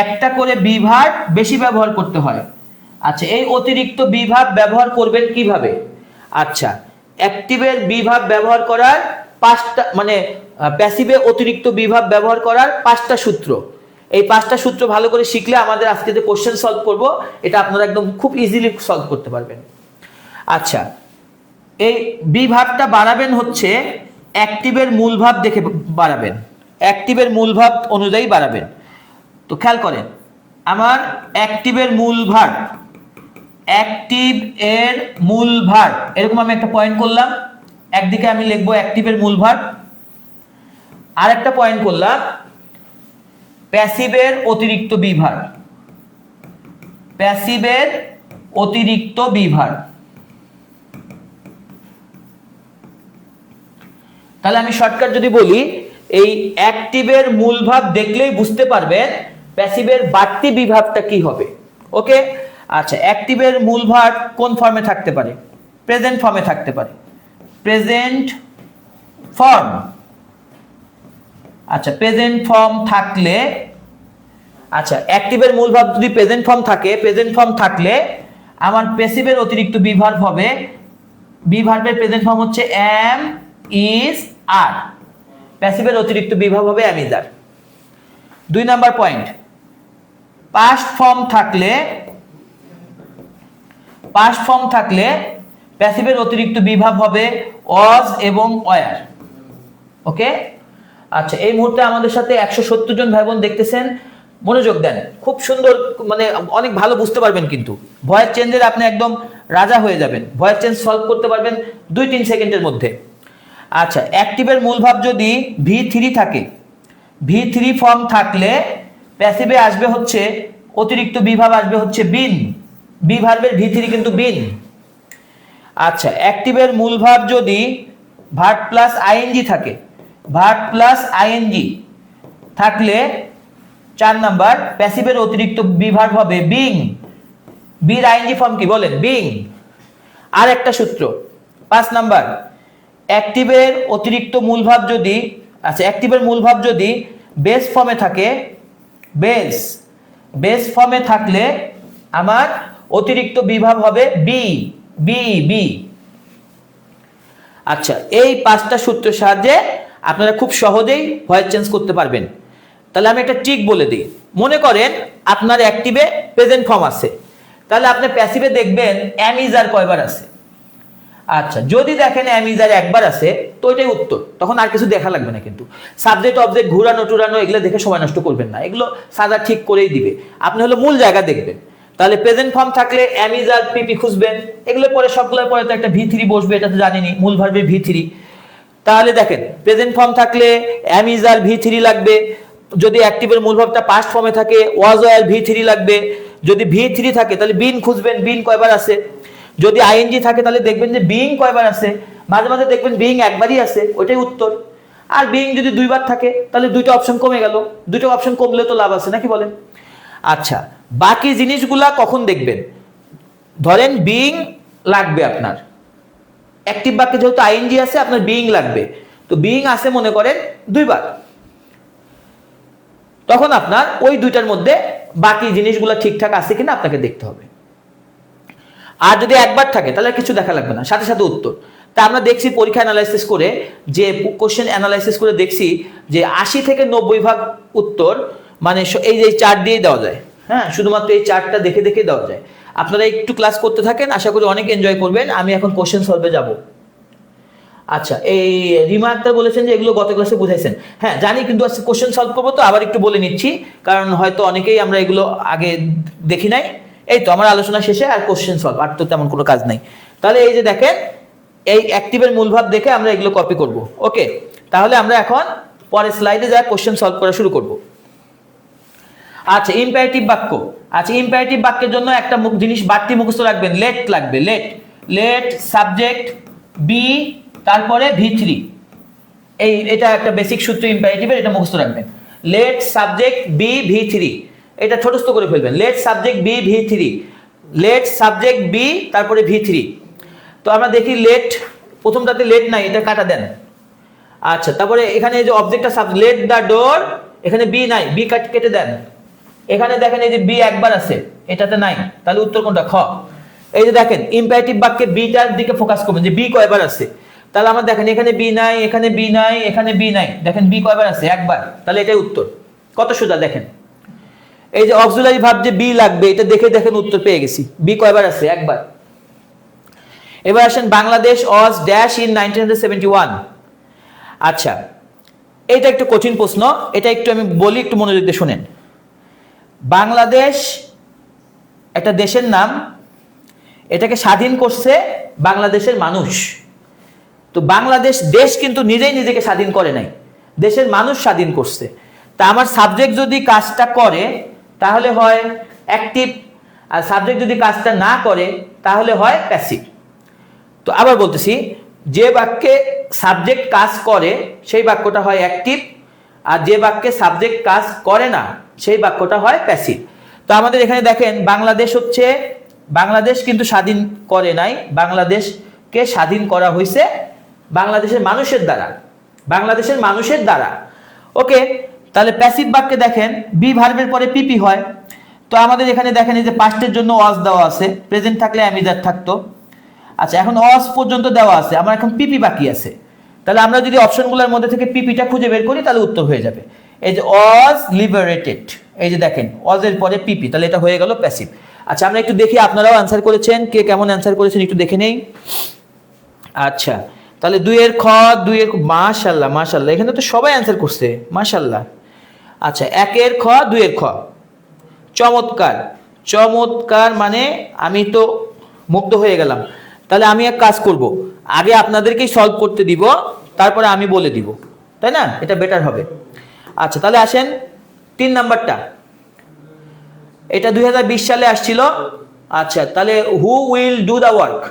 একটা করে বি ভার্ব বেশি ব্যবহার করতে হয়। আচ্ছা এই অতিরিক্ত বি ভার্ব ব্যবহার করবেন কিভাবে? আচ্ছা অ্যাক্টিভের বি ভার্ব ব্যবহার করার 5টা, মানে প্যাসিভে অতিরিক্ত বি ভার্ব ব্যবহার করার 5টা সূত্র। এই 5টা সূত্র ভালো করে শিখলে আমাদের আজকে যে কোশ্চেন সলভ করব, এটা আপনারা একদম খুব ইজিলি সলভ করতে পারবেন। আচ্ছা এই বি ভার্বটা বাড়াবেন হচ্ছে অ্যাক্টিভের মূল ভাব দেখে বাড়াবেন, অ্যাক্টিভের মূল ভাব অনুযায়ী বাড়াবেন। তো খেয়াল করেন, আমার অ্যাক্টিভের মূল ভার্ব, অ্যাক্টিভ এর মূল ভার্ব, এরকম আমি একটা পয়েন্ট করলাম, একদিকে আমি লিখবো অ্যাক্টিভের মূল ভার্ব, আর একটা পয়েন্ট করলাম প্যাসিভের অতিরিক্ত বি ভার্ব, প্যাসিভের অতিরিক্ত বি ভার্ব। তাহলে আমি শর্টকাট যদি বলি, এই অ্যাক্টিভের মূল ভাব দেখলেই বুঝতে পারবেন প্যাসিভের বাড়তি বি ভার্বটা কি হবে। ওকে আচ্ছা অ্যাক্টিভের মূল ভার্ব কোন ফর্মে থাকতে পারে? প্রেজেন্ট ফর্মে থাকতে পারে, প্রেজেন্ট ফর্ম। আচ্ছা প্রেজেন্ট ফর্ম থাকলে, আচ্ছা অ্যাক্টিভের মূল ভাব যদি প্রেজেন্ট ফর্ম থাকে, প্রেজেন্ট ফর্ম থাকলে আমার প্যাসিভের অতিরিক্ত বি ভার্ব হবে, বি ভার্বের প্রেজেন্ট ফর্ম হচ্ছে এম ইজ আর, প্যাসিভের অতিরিক্ত বি ভার্ব হবে am is are. 2 number point, past form থাকলে, পাস্ট ফর্ম থাকলে প্যাসিভের অতিরিক্ত বি ভার্ব হবে ওয়াজ এবং ওয়্যার। ওকে আচ্ছা এই মুহূর্তে আমাদের সাথে 170 জন ভাই বোন দেখতেছেন, মনোযোগ দেন, খুব সুন্দর, মানে অনেক ভালো বুঝতে পারবেন, কিন্তু ভয়েস চেঞ্জের আপনি একদম রাজা হয়ে যাবেন, ভয়েস চেঞ্জ সলভ করতে পারবেন 2-3 সেকেন্ডের মধ্যে। আচ্ছা অ্যাক্টিভের মূল ভাব যদি V3 থাকে, V3 ফর্ম থাকলে প্যাসিভে আসবে হচ্ছে অতিরিক্ত বি ভার্ব আসবে হচ্ছে বিন, বি ভার্বের V3 কিন্তু বিন। আচ্ছা অ্যাক্টিভের মূল ভাব যদি ভার্ব প্লাস আইএনজি থাকে, ভার্ব প্লাস আইএনজি থাকলে 4 নাম্বার প্যাসিভের অতিরিক্ত বি ভার্ব হবে বিং, বির আইএনজি ফর্ম কি বলেন? বিং। আর একটা সূত্র 5 নাম্বার, অ্যাক্টিভের অতিরিক্ত মূল ভাব যদি, আচ্ছা অ্যাক্টিভের মূল ভাব যদি বেস ফর্মে থাকে, বেস ফর্মে থাকলে আমার অতিরিক্ত বিভাব হবে বি বি বি। আচ্ছা, এই 5টা সূত্রের সাহায্যে আপনারা খুব সহজেই ভয়েস চেঞ্জ করতে পারবেন। তাহলে আমি একটা ট্রিক বলে দিই। মনে করেন আপনার অ্যাক্টিভে প্রেজেন্ট ফর্ম আছে, তাহলে আপনি প্যাসিভে দেখবেন অ্যাম ইজ আর কয়বার আছে। আচ্ছা, যদি দেখেন অ্যাম ইজ আর একবার আছে তো এটাই উত্তর, তখন আর কিছু দেখা লাগবে না। কিন্তু সাবজেক্ট অবজেক্ট ঘুরানো টুরানো এগুলো দেখে সময় নষ্ট করবেন না, এগুলো সাদা ঠিক করেই দিবে। আপনি হলো মূল জায়গা দেখবেন। তাহলে প্রেজেন্ট ফর্ম থাকলে অ্যাম ইজ আর পিপি খুঁজবেন, এগুলো পরে সবগুলোর পরে তো একটা V3 বসবে, এটা তো জানেনই, মূল ভার্বে V3। তাহলে দেখেন প্রেজেন্ট ফর্ম থাকলে অ্যাম ইজ আর V3 লাগবে, যদি অ্যাক্টিভের মূল ভাবটা পাস্ট ফর্মে থাকে ওয়াজ আর V3 লাগবে, যদি V3 থাকে তাহলে বিন খুঁজবেন, বিন কয়বার আছে। যদি আইএনজি থাকে তাহলে দেখবেন যে বিইং কয়বার আছে, মাঝে মাঝে দেখবেন বিইং একবারই আছে, ওইটাই উত্তর। আর বিইং যদি 2বার থাকে তাহলে 2টা অপশন কমে গেল, 2টা অপশন কমলে তো লাভ আছে নাকি বলেন। আচ্ছা, বাকি জিনিসগুলা কখন দেখবেন? ধরেন বিইং লাগবে আপনার, অ্যাক্টিভ বাক্যে যেহেতু আইএনজি আছে আপনার বিইং লাগবে, তো বিইং আছে মনে করেন 2বার, তখন আপনার ওই 2টার মধ্যে বাকি জিনিসগুলো ঠিকঠাক আছে কিনা আপনাকে দেখতে হবে। আর যদি একবার থাকে তাহলে কিছু দেখা লাগবে না, সাথে সাথে উত্তর। তা আমরা দেখছি পরীক্ষা অ্যানালাইসিস করে, যে কোশ্চেন অ্যানালাইসিস করে দেখছি যে 80 থেকে 90% উত্তর মানে এই যে চার্ট দিয়ে দেওয়া যায়। হ্যাঁ, শুধুমাত্র এই চার্টটা দেখে দেখে দেওয়া যায়। আপনারা একটু ক্লাস করতে থাকেন, আশা করি অনেক এনজয় করবেন। আমি এখন কোশ্চেন সলভে যাব। আচ্ছা, এই রিমা আক্তার বলেছেন যে এগুলো গত ক্লাসে বুঝাইছেন। হ্যাঁ জানি, কিন্তু আজকে কোশ্চেন সলভ করবো তো আবার একটু বলে নিচ্ছি, কারণ হয়তো অনেকেই আমরা এগুলো আগে দেখি নাই। এই তো আমার আলোচনা শেষে আর কোশ্চেন সলভ, আর তো তেমন কোনো কাজ নাই। তাহলে এই যে দেখেন, এই অ্যাক্টিভের মূলভাব দেখে আমরা এগুলো কপি করব। ওকে, তাহলে আমরা এখন পরের স্লাইডে যা কোশ্চেন সলভ করা শুরু করব। আচ্ছা, ইম্পারেটিভ বাক্য। আচ্ছা, ইম্পারেটিভ বাক্যের জন্য একটা জিনিস বাড়তি মুখস্থ রাখবেন, লেট লাগবে। লেট সাবজেক্ট বি তারপরে V3। এটা একটা বেসিক সূত্র ইম্পারেটিভের, এটা মুখস্থ রাখবেন। লেট সাবজেক্ট বি V3, এটা ছোটস্থ করে ফেলবেন। Let subject be V3, let subject be তারপরে V3। তো আমরা দেখি লেট, প্রথমটাতে লেট নাই, এটা কাটা দেন। আচ্ছা, তারপরে এখানে এই যে অবজেক্টটা লেট দ্য ডোর, এখানে বি নাই, বি কেটে দেন। এখানে দেখেন এই যে বি একবার আছে, এটাতে নাই, তাহলে উত্তর কোনটা? খ। এই যে দেখেন ইম্পারেটিভ বাক্যে বিটার দিকে ফোকাস করবেন যে বি কয়বার আছে। তাহলে আমরা দেখেন এখানে বি নাই, এখানে বি নাই, এখানে বি নাই, দেখেন বি কয়বার আছে? একবার, তাহলে এটাই উত্তর। কত সোজা দেখেন। এই যে অক্সিলারি ভার্ব যে বি লাগবে, এটা দেখে দেখেন উত্তর পেয়ে গেছি। বি কয়বার আছে? একবার। এবার আসেন, বাংলাদেশ ওয়াজ ড্যাশ ইন 1971। আচ্ছা, এটা একটু কঠিন প্রশ্ন, এটা একটু আমি বলি, একটু মনোযোগ দিয়ে শুনেন। বাংলাদেশ একটা দেশের নাম, এটাকে স্বাধীন করছে বাংলাদেশের মানুষ। তো বাংলাদেশ দেশ কিন্তু নিজেই নিজেকে স্বাধীন করে নাই, দেশের মানুষ স্বাধীন করছে। তা আমার সাবজেক্ট যদি কাজটা করে তাহলে হয় অ্যাক্টিভ, আর সাবজেক্ট যদি কাজটা না করে তাহলে হয় প্যাসিভ। তো আবার বলতেছি, যে বাক্যে সাবজেক্ট কাজ করে সেই বাক্যটা হয় অ্যাক্টিভ, আর যে বাক্যে সাবজেক্ট কাজ করে না সেই বাক্যটা হয় প্যাসিভ। তো আমাদের এখানে দেখেন বাংলাদেশ হচ্ছে, বাংলাদেশ কিন্তু স্বাধীন করে নাই, বাংলাদেশকে স্বাধীন করা হয়েছে বাংলাদেশের মানুষের দ্বারা, বাংলাদেশের মানুষের দ্বারা। ওকে, তাহলে প্যাসিভ বাক্যে দেখেন বি ভার্বের পরে পিপি হয়। তো আমাদের এখানে দেখেন এই যে পাস্টের জন্য ওয়াজ দেওয়া আছে, প্রেজেন্ট থাকলে অ্যামিজার থাকতো। আচ্ছা, এখন ওয়াজ পর্যন্ত দেওয়া আছে, আমার এখন পিপি বাকি আছে। তাহলে আমরা যদি অপশনগুলোর মধ্যে থেকে পিপিটা খুঁজে বের করি তাহলে উত্তর হয়ে যাবে। এই যে ওয়াজ লিবারেটেড, এই যে দেখেন ওয়াজের পরে পিপি, তাহলে এটা হয়ে গেল প্যাসিভ। আচ্ছা, আমরা একটু দেখি আপনারাও অ্যান্সার করেছেন, কে কেমন অ্যান্সার করেছেন একটু দেখে নেই। আচ্ছা, তাহলে 2-এর খ, 2-এর মাশাআল্লাহ মাশাআল্লাহ, এখানে তো সবাই অ্যান্সার করছে মাশাআল্লাহ। আচ্ছা, 1-এর খ, 2-এর খ, চমৎকার। চমৎকার মানে আমি তো মুগ্ধ হয়ে গেলাম। তাহলে আমি এক কাজ করব, আগে আপনাদেরকেই সলভ করতে দিব, তারপরে আমি বলে দিব, তাই না? এটা বেটার হবে। আচ্ছা, তাহলে আসেন 3 নাম্বারটা, এটা 2020 সালে আসছিল। আচ্ছা, তাহলে who will do the work.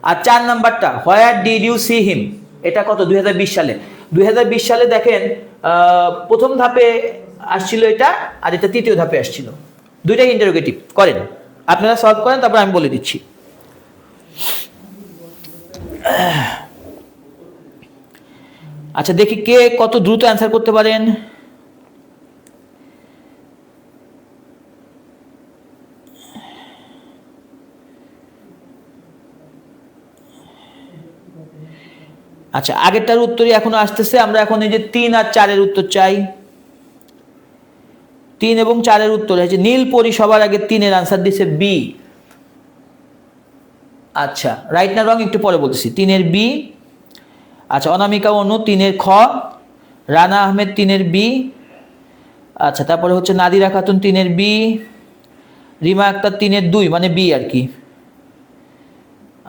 আর 4 নাম্বারটা, where did you see him, এটা কত? 2020 সালে। 2020 সালে দেখেন প্রথম ধাপে আসছিল এটা, আর এটা তৃতীয় ধাপে আসছিল। দুইটাই ইন্টারোগেটিভ। করেন, আপনারা সলভ করেন, তারপর আমি বলে দিচ্ছি। আচ্ছা, দেখি কে কত দ্রুত অ্যান্সার করতে পারেন। আচ্ছা, আগেরটার উত্তরই এখনো আসতেছে। আমরা এখন এই যে 3 আর 4-এর উত্তর চাই। 3 এবং 4-এর উত্তর হয়েছে নীলপরি সবার আগে 3-এর আনসার দিছে বি। আচ্ছা, রাইট না রং একটু পরে বলতেছি। 3-এর বি। আচ্ছা, অনামিকা অনু 3-এর খ, রানা আহমেদ 3-এর বি। আচ্ছা, তারপরে হচ্ছে নাদিরা খাতুন 3-এর বি, রিমা আক্তার 3-এর 2 মানে বি আর কি।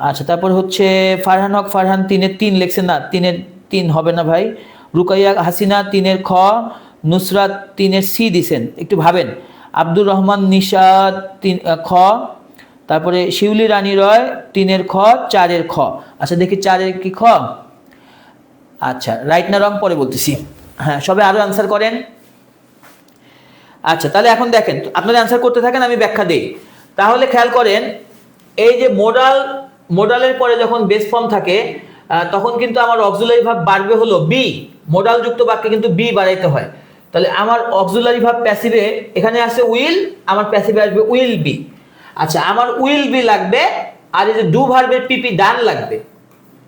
আচ্ছা, তারপর হচ্ছে ফারহান হক ফারহান 3-এর 3 লিখছেন না, 3-এর 3 হবে না ভাই। রুকাইয়া হাসিনা 3-এর খ, নুসরাত 3-এর সি দিছেন, একটু ভাবেন। আব্দুর রহমান নিশাদ 3 খ, তারপরে শিউলি রানী রয় 3-এর খ, 4-এর খ। আচ্ছা, দেখি 4-এর কি খ। আচ্ছা, রাইট না রং পরে বলতেছি। হ্যাঁ, সবাই আরো আনসার করেন। আচ্ছা, তাহলে এখন দেখেন, আপনারা অ্যান্সার করতে থাকেন, আমি ব্যাখ্যা দিই। তাহলে খেয়াল করেন, এই যে মোডালের পরে যখন বেস ফর্ম থাকে তখন কিন্তু আমার অক্সিলারি ভার্ব বাড়বে হলো বি। মোডাল যুক্ত বাক্যে কিন্তু বি বাড়াইতে হয়। তাহলে আমার অক্সিলারি ভার্ব প্যাসিভে এখানে আছে উইল, আমার প্যাসিভে আসবে উইল বি। আচ্ছা, আমার উইল বি লাগবে, আর এই যে ডু ভার্বের পিপি ডান লাগবে।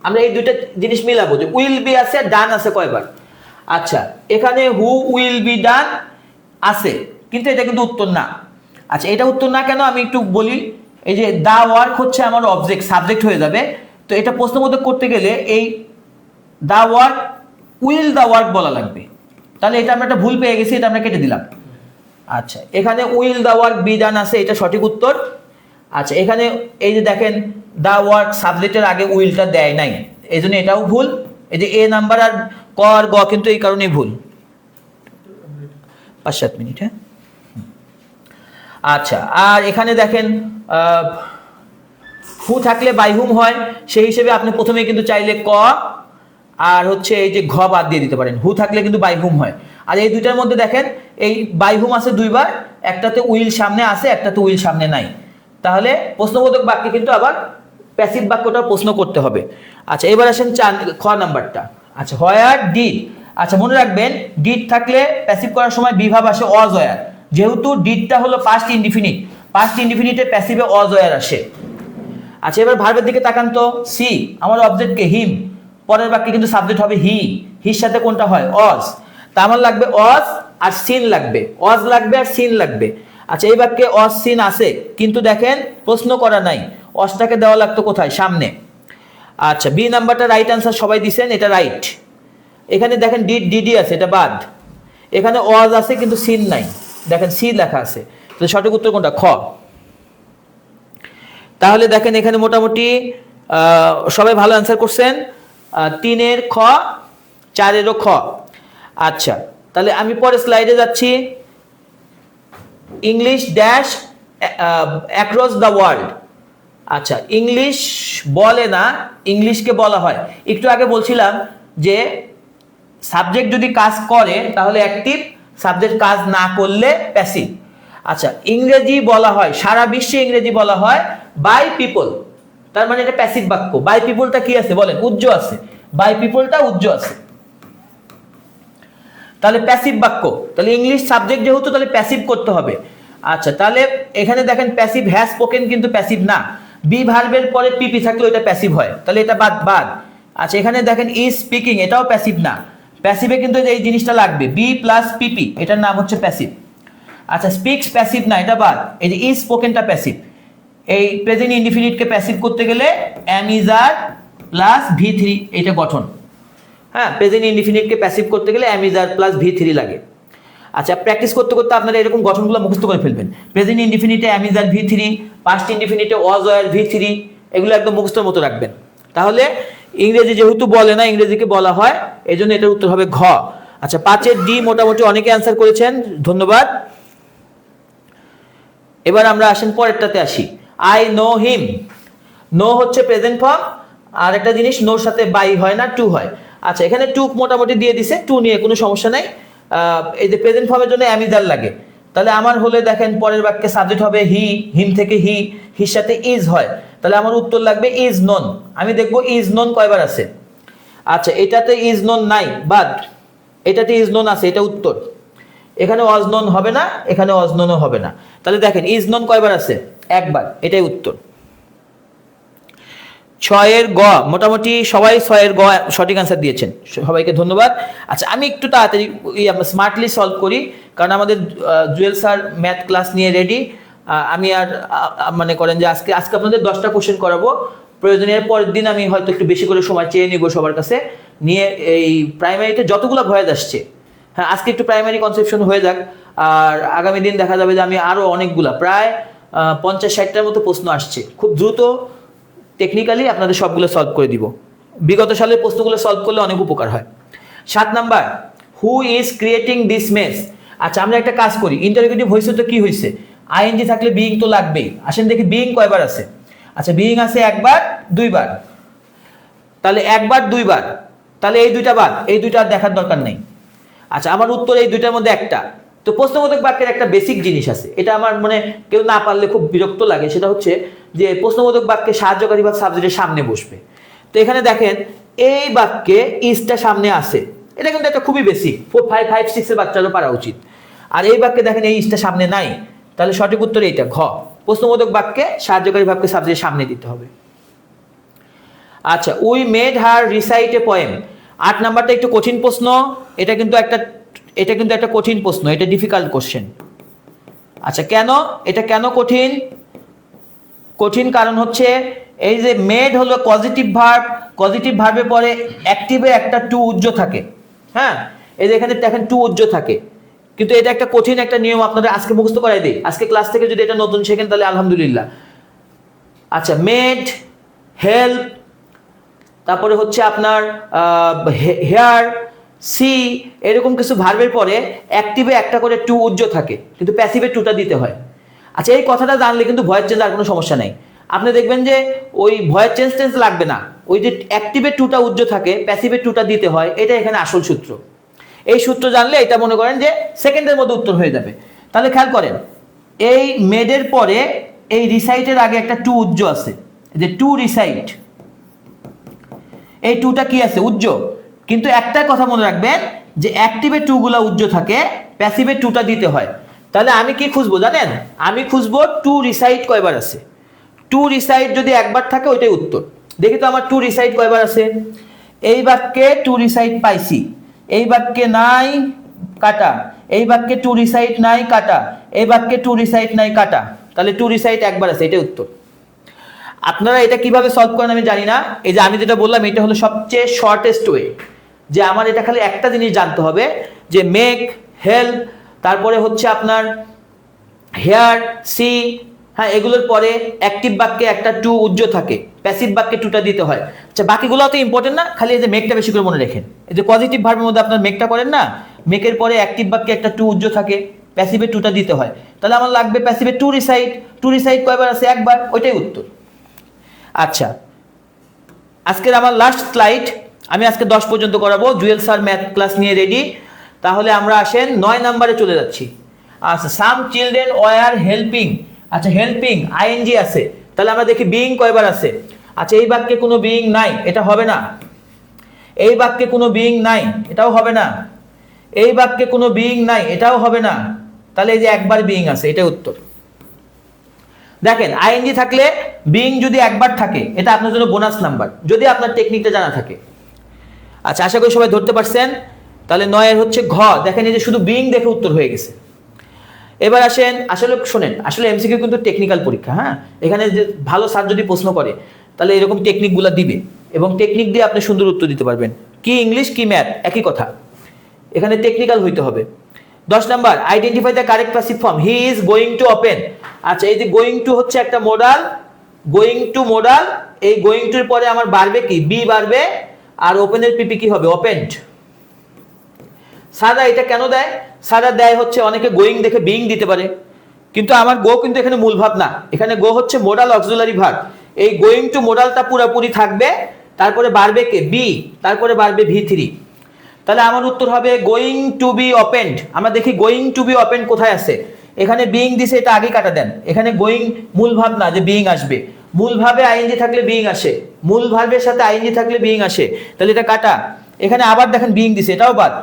আমরা এই দুইটা জিনিস মিলাবো যে উইল বি আছে আর ডান আছে কয়বার। আচ্ছা, এখানে হু উইল বি ডান আছে, কিন্তু এটা কিন্তু উত্তর না। আচ্ছা, এটা উত্তর না কেন আমি একটু বলি। এই যে দা ওয়ার্ক হচ্ছে আমার অবজেক্ট, সাবজেক্ট হয়ে যাবে। তো এটা প্রশ্নবোধক করতে গেলে এই the work will the work বলা লাগবে। তাহলে এটা আমরা একটা ভুল পেয়ে গেছি, এটা আমরা কেটে দিলাম। আচ্ছা, এখানে will the work be done আছে, এটা সঠিক উত্তর। আচ্ছা, এখানে এই যে দেখেন দা ওয়ার্ক সাবজেক্টের আগে উইলটা দেয় নাই, এই জন্য এটাও ভুল। এই যে এ নাম্বার আর ক আর গ কিন্তু এই কারণেই ভুল। 5-7 মিনিট। হ্যাঁ, আচ্ছা, আর এখানে দেখেন হু থাকলে বাই হুম হয়, সেই হিসেবে আপনি প্রথমে কিন্তু চাইলে ক আর হচ্ছে এই যে ঘ বাদ দিয়ে দিতে পারেন। হু থাকলে কিন্তু বাই হুম হয়। আর এই দুইটার মধ্যে দেখেন এই বাই হুম আছে দুইবার, একটাতে উইল সামনে আছে, একটাতে উইল সামনে নাই। তাহলে প্রশ্নবোধক বাক্যে কিন্তু আবার প্যাসিভ বাক্যটা প্রশ্ন করতে হবে। আচ্ছা, এবার আসেন খ নাম্বারটা। আচ্ছা, হোয়ার ডিড। আচ্ছা, মনে রাখবেন ডিড থাকলে প্যাসিভ করার সময় বি ভাব আসে ওয়াজ ওয়্যার। যেহেতু ডিডটা হলো পাস্ট ইনডিফিনিট, পাস্ট ইনডিফিনিটে প্যাসিভে ওয়াজ ওয়্যার আসে। আচ্ছা, এবার ভার্বের দিকে তাকান তো। সি আমার অবজেক্টকে হিম, পরের বাক্যে কিন্তু সাবজেক্ট হবে হি। হির সাথে কোনটা হয় ওয়াজ। তা আমার লাগবে ওয়াজ আর সিন লাগবে, ওয়াজ লাগবে আর সিন লাগবে। আচ্ছা, এই বাক্যে ওয়াজ সিন আছে, কিন্তু দেখেন প্রশ্ন করা নাই, ওয়াজটাকে দেওয়া লাগতো কোথায়, সামনে। আচ্ছা, বি নাম্বারটা রাইট আনসার সবাই দিছেন, এটা রাইট। এখানে দেখেন ডিড ডিডি আছে, এটা বাদ। এখানে ওয়াজ আছে কিন্তু সিন নাই, দেখেন সি লেখা আছে। তো সঠিক উত্তর কোনটা, খ। তাহলে দেখেন এখানে মোটামুটি সবাই ভালো অ্যান্সার করছেন। 3-এর খ, 4-এরও খ। আচ্ছা, তাহলে আমি পরে স্লাইডে যাচ্ছি। English dash across the world. আচ্ছা, ইংলিশ বলে না, ইংলিশকে বলা হয়। একটু আগে বলছিলাম যে সাবজেক্ট যদি কাজ করে তাহলে অ্যাক্টিভ, সাবজেক্ট কাজ না করলে প্যাসিভ। আচ্ছা, ইংরেজি বলা হয়, সারা বিশ্বে ইংরেজি বলা হয় বাই পিপল, তার মানে এটা প্যাসিভ বাক্য। বাই পিপলটা কি আছে বলেন, উজ্জ আছে। বাই পিপলটা উজ্জ আছে, তাহলে প্যাসিভ বাক্য। তাহলে ইংলিশ সাবজেক্ট যেহেতু, তাহলে প্যাসিভ করতে হবে। আচ্ছা, তাহলে এখানে দেখেন প্যাসিভ হ্যাজ স্পোকেন কিন্তু প্যাসিভ না। বি ভার্বের পরে পিপি থাকলে ওইটা প্যাসিভ হয়, তাহলে এটা বাদ বাদ। আচ্ছা, এখানে দেখেন ইজ স্পিকিং, এটাও প্যাসিভ না। প্যাসিভে কিন্তু এই জিনিসটা লাগবে, বি প্লাস পিপি, এটার নাম হচ্ছে প্যাসিভ। আচ্ছা, স্পিক্স প্যাসিভ না, এটা বাদ। এই যে ইজ স্পোকেনটা প্যাসিভ। এই প্রেজেন্ট ইনডিফিনিটকে প্যাসিভ করতে গেলে অ্যাম ইজ আর প্লাস ভি3 এটা গঠন। হ্যাঁ, প্রেজেন্ট ইনডিফিনিটকে প্যাসিভ করতে গেলে অ্যাম ইজ আর প্লাস ভি3 লাগে। আচ্ছা, প্র্যাকটিস করতে করতে আপনারা এরকম গঠনগুলো মুখস্থ করে ফেলবেন। প্রেজেন্ট ইনডিফিনিটে অ্যাম ইজ আর ভি3, পাস্ট ইনডিফিনিটে ওয়াজ ওয়্যার ভি3, এগুলো একদম মুখস্থর মতো রাখবেন। তাহলে ইংরেজি যেহেতু বলে না, ইংরেজিকে বলা হয়, এই জন্য এটার উত্তর হবে ঘ। আচ্ছা, 5-এর ডি মোটামুটি অনেকে অ্যান্সার করেছেন, ধন্যবাদ। এবার আমরা আসেন পরেরটাতে আসি। I know him. নো হচ্ছে প্রেজেন্ট ফর্ম, আর একটা জিনিস নোর সাথে বাই হয় না, টু হয়। আচ্ছা, এখানে টু মোটামুটি দিয়ে দিছে, টু নিয়ে কোনো সমস্যা নাই। এই যে প্রেজেন্ট ফর্মের জন্য অ্যামিজার লাগে, তাহলে আমার হলে দেখেন পরের বাক্যে সাবজেক্ট হবে হি, হিম থেকে হি, হির সাথে ইজ হয়, তাহলে আমার উত্তর লাগবে ইজ নন। আমি দেখবো ইজ নন কয়বার আছে। আচ্ছা, এটাতে ইজ নন নাই, বাদ। এটাতে ইজ নন আছে, এটা উত্তর। এখানে ওয়াজ নন হবে না, এখানে ওয়াজ ননও হবে না। তাহলে দেখেন ইজ নন কয়বার আছে, একবার, এটাই উত্তর। 6 এর গ, মোটামুটি সবাই 6 এর গ সঠিক অ্যান্সার দিয়েছেন, সবাইকে ধন্যবাদ। আচ্ছা আমি একটু তাড়াতাড়ি স্মার্টলি সলভ করি, কারণ আমাদের জুয়েল স্যার ম্যাথ ক্লাস নিয়ে রেডি। আমি আর মনে করেন যে আজকে আপনাদের 10টা কোশ্চেন করাবো, প্রয়োজনে এর পরের দিন আমি হয়তো একটু বেশি করে সময় চেয়ে নিব সবার কাছে নিয়ে। এই প্রাইমারিতে যতগুলো ভয়েস আসছে, হ্যাঁ আজকে একটু প্রাইমারি কনসেপশন হয়ে যাক, আর আগামী দিন দেখা যাবে যে আমি আরও অনেকগুলা প্রায় 50-60টার মতো প্রশ্ন আসছে, খুব দ্রুত টেকনিক্যালি আপনাদের সবগুলো সলভ করে দিব। বিগত সালের প্রশ্নগুলো সলভ করলে অনেক উপকার হয়। 7 number, who is creating this mace. আচ্ছা আমরা একটা কাজ করি, ইন্টারোগেটিভ হয়েছে তো কি হয়েছে, আইএনজি থাকলে বিইং তো লাগবেই। আসেন দেখি বিইং কয়বার আছে। আচ্ছা বিইং আছে 1বার 2বার, তাহলে 1বার 2বার, তাহলে এই দুইটা বাদ, এই দুইটা আর দেখার দরকার নেই। আচ্ছা আমার উত্তর এই দুইটার মধ্যে একটা। তো প্রশ্নবোধক বাক্যের একটা বেসিক জিনিস আছে, এটা আমার মনে কেউ না পারলে খুব বিরক্ত লাগে, সেটা হচ্ছে যে প্রশ্নবোধক বাক্যে সাহায্যকারী বা সাবজেক্টের সামনে বসবে। তো এখানে দেখেন এই বাক্যে ইজটা সামনে আছে, এটা কিন্তু একটা খুবই বেসিক, 4, 5, 5, 6 এর বাচ্চারও পারা উচিত। আর এই বাক্যে দেখেন এই ইজটা সামনে নাই, তাহলে সঠিক উত্তর এইটা ঘ, প্রশ্নবোধক বাক্যে সাহায্যকারী ভাবকে সাবজেক্টের সামনে দিতে হবে। আচ্ছা we made her recite a poem. 8 নাম্বারটা একটু কঠিন প্রশ্ন, এটা কিন্তু একটা কঠিন প্রশ্ন, এটা ডিফিকাল্ট কোশ্চেন। আচ্ছা কেন এটা কেন কঠিন? কঠিন কারণ হচ্ছে এই যে মেড হলো পজিটিভ ভার্ব, পজিটিভ ভার্বের পরে অ্যাক্টিভে একটা টু উজ্জ থাকে। হ্যাঁ এই যে এখানে দেখেন টু উজ্জ থাকে, কিন্তু এটা একটা কঠিন একটা নিয়ম, আপনাদের আজকে মুখস্থ করাই দিই, আজকে ক্লাস থেকে যদি এটা নতুন শেখেন তাহলে আলহামদুলিল্লাহ। আচ্ছা মেড, হেল্প, তারপরে হচ্ছে আপনার হেয়ার, সি, এরকম কিছু ভার্বের পরে অ্যাক্টিভে একটা করে টু উজ্জ থাকে, কিন্তু প্যাসিভে টুটা দিতে হয়। আচ্ছা এই কথাটা জানলে কিন্তু ভয়েস চেঞ্জ আর কোনো সমস্যা নেই। আপনি দেখবেন যে ওই ভয়েস চেঞ্জ লাগবে না, ওই যে অ্যাক্টিভে টুটা উজ্জ থাকে প্যাসিভে টুটা দিতে হয়, এটা এখানে আসল সূত্র। এই সূত্র জানলে এটা মনে করেন যে সেকেন্ডের মধ্যে উত্তর হয়ে যাবে। তাহলে খেয়াল করেন এই মেডের পরে এই রিসাইটের আগে একটা টু উজ্জ আছে, যে টু রিসাইট, এই টুটা কি আছে উজ্জ, কিন্তু একটা কথা মনে রাখবেন যে অ্যাক্টিভে টু গুলা উজ্জ থাকে, প্যাসিভে টুটা দিতে হয়। তাহলে আমি কি খুঁজবো জানেন, আমি খুঁজবো টু রিসাইট কয়বার আছে। টু রিসাইট যদি একবার থাকে ওইটাই উত্তর। দেখি তো আমার টু রিসাইট কয়বার আছে। এই বাক্যে টু রিসাইট পাইছি, এই বাক্যে নাই, কাটা। এই বাক্যে টু রিসাইট নাই, কাটা। এই বাক্যে টু রিসাইট নাই, কাটা। তাহলে টু রিসাইট একবার আছে, এটাই উত্তর। আপনারা এটা কিভাবে সলভ করেন আমি জানি না, এই যে আমি যেটা বললাম এটা হলো সবচেয়ে শর্টেস্ট ওয়ে, যে আমার এটা খালি একটা জিনিস জানতে হবে যে মেক, হেল্প, তারপরে হচ্ছে আপনার হেয়ার, সি, হ্যাঁ এগুলোর পরে অ্যাক্টিভ বাক্যে একটা টু উজ্জ থাকে, প্যাসিভ বাক্যে টুটা দিতে হয়। আচ্ছা বাকিগুলো তো ইম্পর্টেন্ট না, খালি এই যে মেকটা বেশি করে মনে রাখেন। এই যে পজিটিভ ভার্বের মধ্যে আপনার মেকটা করেন না, মেকের পরে অ্যাক্টিভ বাক্যে একটা টু উজ্জ থাকে, প্যাসিভে টুটা দিতে হয়। তাহলে আমার লাগবে প্যাসিভে টু রিসাইট, টু রিসাইট কয়বার আছে একবার, ওইটাই উত্তর। আচ্ছা আজকের আমার লাস্ট স্লাইড, আমি আজকে 10 পর্যন্ত করাবো, জুয়েল স্যার ম্যাথ ক্লাস নিয়ে রেডি। তাহলে আমরা আসেন 9 নাম্বারে চলে যাচ্ছি। আচ্ছা সাম চিলড্রেন ওয়ার হেল্পিং। আচ্ছা হেল্পিং আইএনজি আছে, তাহলে আমরা দেখি বিইং কয়বার আছে। আচ্ছা এই বাক্যে কোনো বিইং নাই, এটা হবে না। এই বাক্যে কোনো বিইং নাই, এটাও হবে না। এই বাক্যে কোনো বিইং নাই, এটাও হবে না। তাহলে এই যে একবার বিইং আছে, এটাই উত্তর। দেখেন আইএনজি থাকলে বিইং যদি একবার থাকে এটা আপনার জন্য বোনাস নাম্বার, যদি আপনার টেকনিকটা জানা থাকে। আচ্ছা আশা করি সবাই ধরতে পারছেন। তাহলে 9 এর হচ্ছে ঘ, দেখেন এই যে শুধু বিইং দেখে উত্তর হয়ে গেছে। এবার আসেন, আসলে শোনেন, আসলে এমসিকিউ কিন্তু টেকনিক্যাল পরীক্ষা। হ্যাঁ এখানে যে ভালো স্যার যদি প্রশ্ন করে তাহলে এরকম টেকনিকগুলো দিবে, এবং টেকনিক দিয়ে আপনি সুন্দর উত্তর দিতে পারবেন। কি ইংলিশ কি ম্যাথ একই কথা, এখানে টেকনিক্যাল হইতে হবে। 10 number, identify the correct passive form, he is going to open. আচ্ছা এই যে গোয়িং টু হচ্ছে একটা মোডাল, গোয়িং টু মোডাল, এই গোয়িং টুর পরে আমার বাড়বে কি বি বাড়বে, আর ওপেনের পিপি কি হবে ওপেনড। সাদা এটা কেন দেয়, সাদা দেয় হচ্ছে অনেকে গোয়িং দেখে বিইং দিতে পারে, কিন্তু আমার গো কিন্তু এখানে মূল ভাব না, এখানে গো হচ্ছে মোডাল অক্সিলারি ভার্ব। এই গোয়িং টু মোডালটা পুরোপুরি থাকবে, তারপরে বাড়বে কে বি, তারপরে বাড়বে V3। তাহলে আমার উত্তর হবে গোয়িং টু বি ওপেনড। আমরা দেখি গোয়িং টু বি ওপেনড কোথায় আছে, এখানে বিইং দিছে, এটা আগে কাটা দেন। এখানে গোয়িং মূল ভাব না যে বিইং আসবে, মূল ভাবে আইএনজি থাকলে বিইং আসে, মূল ভার্বের সাথে আইএনজি থাকলে বিইং আসে, তাহলে এটা কাটা। এখানে আবার দেখেন বিইং দিছে, এটাও বাদ।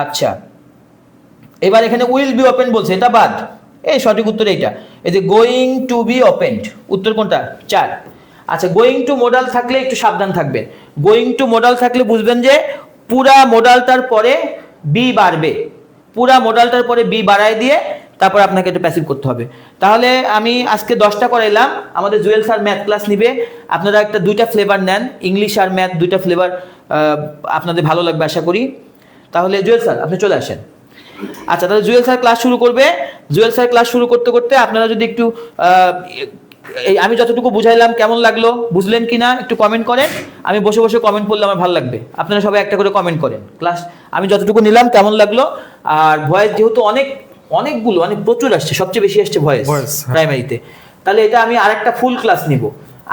আচ্ছা এবার এখানে উইল বি ওপেন বলছে, এটা বাদ। এই সঠিক উত্তর এইটা, এই যে গোয়িং টু বি ওপেনড, উত্তর কোনটা 4। আচ্ছা, গোয়িং টু মোডাল থাকলে একটু সাবধান থাকবেন। গোয়িং টু মোডাল থাকলে বুঝবেন যে পুরা মোডালটার পরে বি বাড়বে, পুরা মোডালটার পরে বি বাড়ায় দিয়ে তারপর আপনাকে এটা প্যাসিভ করতে হবে। তাহলে আমি আজকে 10টা করাইলাম, আমাদের জুয়েল স্যার ম্যাথ ক্লাস নিবে, আপনারা একটা 2টা ফ্লেভার নেন, ইংলিশ আর ম্যাথ 2টা ফ্লেভার, আপনাদের ভালো লাগবে আশা করি। তাহলে জুয়েল স্যার আপনি চলে আসেন। আচ্ছা, তাহলে জুয়েল স্যার ক্লাস শুরু করবে। জুয়েল স্যার ক্লাস শুরু করতে করতে আপনারা যদি একটু এই আমি যতটুকু বুঝাইলাম কেমন লাগলো, বুঝলেন কিনা একটু কমেন্ট করেন। আমি বসে বসে কমেন্ট করলে আমার ভালো লাগবে, আপনারা সবাই একটা করে কমেন্ট করেন। ক্লাস আমি যতটুকু নিলাম কেমন লাগলো। আর ভয়েস যেহেতু অনেকগুলো প্রচুর আসছে, সবচেয়ে বেশি আসছে ভয়েস প্রাইমারিতে, তাহলে এটা আমি আরেকটা ফুল ক্লাস নিব,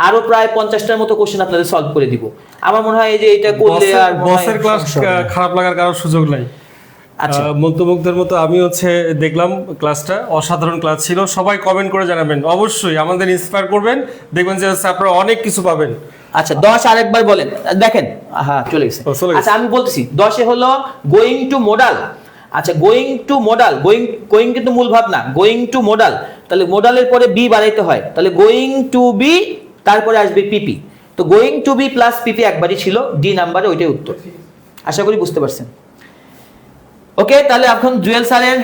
আরো প্রায় 50টার মতো কোশ্চেন আপনাদের সলভ করে দিব। আমার মনে হয় এই যে এটা করলে আর বসের ক্লাস খারাপ লাগার কারো সুযোগ নাই। আচ্ছা, মন্তমুগ্ধের মতো আমি দেখলাম ক্লাসটা, অসাধারণ ক্লাস ছিল। সবাই কমেন্ট করে জানাবেন, অবশ্যই আমাদের ইন্সপায়ার করবেন, দেখবেন যে আপনারা অনেক কিছু পাবেন। আচ্ছা 10 আরেকবার বলেন, দেখেন হ্যাঁ চলে গেছে। আচ্ছা আমি বলতেছি 10 হলো গোয়িং টু মোডাল। আচ্ছা গোয়িং টু মোডাল, গোয়িং কিন্তু মূল ভাব না, গোয়িং টু মোডাল, তাহলে মোডালের পরে বি বাড়াইতে হয়, তাহলে গোয়িং টু বি তারপরে আসবে পিপি। তো গোয়িং টু বি প্লাস পিপি একবারই ছিল, ডি নাম্বারে, ওইটাই উত্তর। আশা করি বুঝতে পারছেন। ওকে, তাহলে এখন জুয়েল স্যারের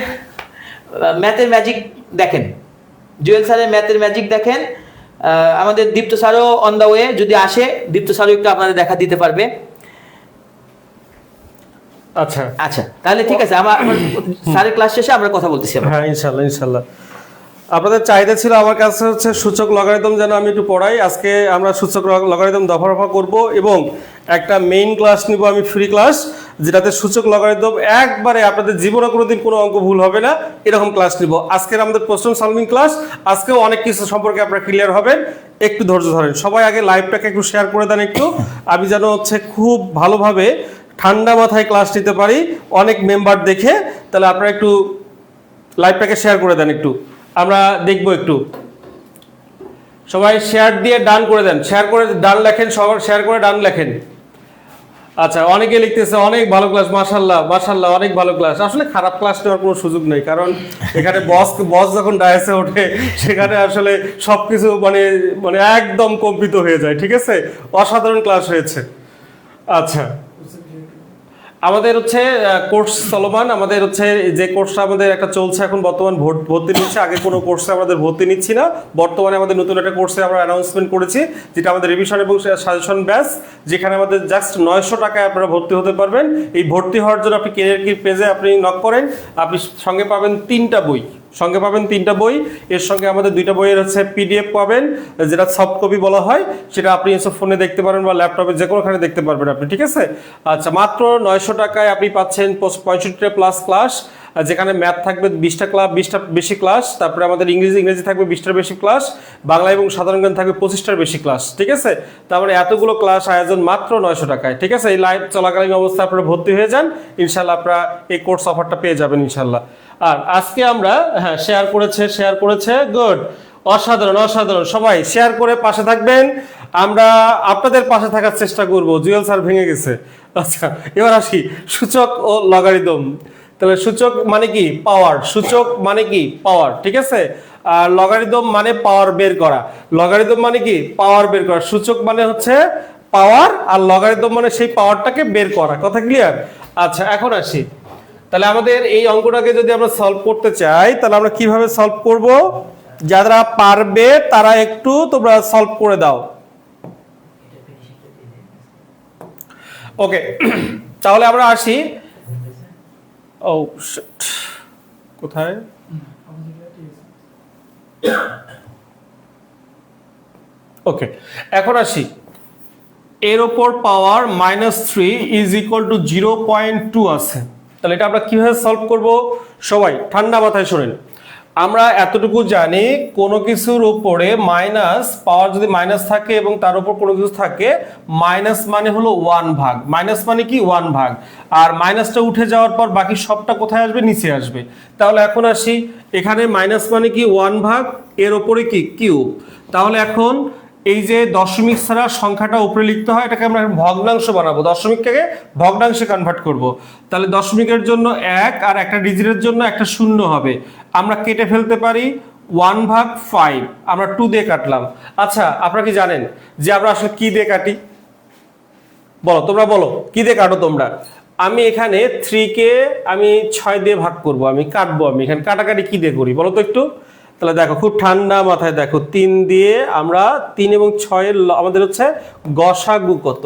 ম্যাথের ম্যাজিক দেখেন, জুয়েল স্যারের ম্যাথের ম্যাজিক দেখেন। আমাদের দীপ্ত স্যারও অন দ্য ওয়ে, যদি আসে দীপ্ত স্যারও একটু আপনাদের দেখা দিতে পারবে। আচ্ছা আচ্ছা তাহলে ঠিক আছে, আমার স্যারের ক্লাস শেষে আমরা কথা বলতেছি। হ্যাঁ ইনশাল্লাহ। আপনাদের চাহিদা ছিল আমার কাছে সূচক লগারিদম যেন আমি একটু পড়াই। আজকে আমরা সূচক লগারিদম দফা রফা করব এবং একটা মেইন ক্লাস নিব আমি, ফ্রি ক্লাস, যেটাতে সূচক লগারিদম একবারে আপনাদের জীবনে কোনোদিন কোনো অঙ্ক ভুল হবে না, এরকম ক্লাস নিব। আজকের আমাদের প্রশ্ন সলভিং ক্লাস, আজকেও অনেক কিছু সম্পর্কে আপনারা ক্লিয়ার হবেন। একটু ধৈর্য ধরেন, সবাই আগে লাইভটাকে একটু শেয়ার করে দেন একটু, আমি যেন খুব ভালোভাবে ঠান্ডা মাথায় ক্লাস নিতে পারি অনেক মেম্বার দেখে। তাহলে আপনারা একটু লাইভটাকে শেয়ার করে দেন, একটু আমরা দেখবো। একটু সবাই শেয়ার দিয়ে ডান করে দেন, শেয়ার করে ডান লেখেন, সবার শেয়ার করে ডান লেখেন। আচ্ছা অনেকে লিখতেছে অনেক ভালো ক্লাস, মাশাআল্লাহ মাশাআল্লাহ, অনেক ভালো ক্লাস। আসলে খারাপ ক্লাস নেওয়ার কোনো সুযোগ নেই, কারণ এখানে বস যখন ডায়াসে ওঠে সেখানে আসলে সবকিছু মানে একদম কম্পিত হয়ে যায়। ঠিক আছে, অসাধারণ ক্লাস হয়েছে। আচ্ছা আমাদের কোর্স চলমান, আমাদের যে কোর্সটা আমাদের একটা চলছে এখন বর্তমান, ভর্তি নিচ্ছে। আগে কোনো কোর্সে আমাদের ভর্তি নিচ্ছি না, বর্তমানে আমাদের নতুন একটা কোর্সে আমরা অ্যানাউন্সমেন্ট করেছি, যেটা আমাদের রিভিশন এবং সাজেশন ব্যাচ, যেখানে আমাদের জাস্ট 900 টাকায় আপনারা ভর্তি হতে পারবেন। এই ভর্তি হওয়ার জন্য আপনি ক্যারিয়ার কি পেজে আপনি নক করেন, আপনি সঙ্গে পাবেন 3টা বই, এর সঙ্গে আমাদের 2টা বইয়ের পিডিএফ পাবেন, যেটা সফট কপি বলা হয়, সেটা আপনি ফোনে দেখতে পারেন বা ল্যাপটপে যে কোনোখানে দেখতে পারবেন আপনি। ঠিক আছে, আচ্ছা মাত্র 900 টাকায় আপনি পাচ্ছেন 65টা প্লাস ক্লাস, যেখানে ম্যাথ থাকবে 20টা বেশি ক্লাস, তারপরে আমাদের ইংরেজি থাকবে 20টার বেশি ক্লাস, বাংলা এবং সাধারণ জ্ঞান থাকবে 25টার বেশি ক্লাস। ঠিক আছে, তারপরে এতগুলো ক্লাস আয়োজন মাত্র 900 টাকায়। ঠিক আছে, এই লাইভ চলাকালীন অবস্থায় আপনারা ভর্তি হয়ে যান, ইনশাল্লাহ আপনারা এই কোর্স অফারটা পেয়ে যাবেন ইনশাল্লাহ। আর আজকে আমরা শেয়ার করেছে গুড, অসাধারণ, সবাই শেয়ার করে পাশে থাকবেন, আমরা আপনাদের পাশে থাকার চেষ্টা করব। জুয়েল স্যার ভেঙে গেছে। আচ্ছা এবার আসি সূচক ও লগারিদম। তাহলে সূচক মানে কি? পাওয়ার। সূচক মানে কি? পাওয়ার। ঠিক আছে, আর লগারিদম মানে পাওয়ার বের করা। লগারিদম মানে কি? পাওয়ার বের করা। সূচক মানে পাওয়ার, আর লগারিদম মানে সেই পাওয়ারটাকে বের করা। কথা ক্লিয়ার? আচ্ছা এখন আসি, তাহলে আমাদের এই অঙ্কটাকে যদি আমরা সলভ করতে চাই, তাহলে আমরা কিভাবে সলভ করব? যারা পারবে তারা একটু তোমরা সলভ করে দাও। ওকে, তাহলে আমরা আসি। ও কোথায়? ওকে, এখন আসি। এর ওপর পাওয়ার -3 ইজ ইকুয়াল টু 0.2 আছে। তাহলে এটা আমরা কিভাবে সলভ করব? সবাই ঠান্ডা মাথায় শোনেন। আমরা এতটুকু জানি, কোনো কিছুর উপরে মাইনাস পাওয়ার যদি মাইনাস থাকে এবং তার উপর কোনো কিছু থাকে, মাইনাস মানে হলো 1 ভাগ। মাইনাস মানে কি? 1 ভাগ। আর মাইনাসটা উঠে যাওয়ার পর বাকি সবটা কোথায় আসবে? নিচে আসবে। তাহলে এখন আসি, এখানে মাইনাস মানে কি? 1 ভাগ, এর ওপরে কি? কিউব। তাহলে এখন এই যে দশমিক ছাড়া সংখ্যাটা উপরে লিখতে হয়, এটাকে আমরা ভগ্নাংশ বানাবো, দশমিককে ভগ্নাংশে কনভার্ট করব। তাহলে দশমিকের জন্য 1 আর একটা ডিজিটের জন্য একটা 0 হবে। আমরা কেটে ফেলতে পারি, 1/5 আমরা 2 দিয়ে কাটলাম। আচ্ছা আপনারা কি জানেন যে আমরা আসলে কি দিয়ে কাটি? বলো, তোমরা বলো কি দিয়ে কাটো তোমরা? আমি এখানে 3 কে আমি 6 দিয়ে ভাগ করব, আমি কাটবো, আমি এখানে কাটাকাটি কি দিয়ে করি বলো তো একটু। তাহলে দেখো খুব ঠান্ডা মাথায় দেখো, 3 দিয়ে আমরা 3 এবং 6 এর আমাদের হচ্ছে গসাগু কত?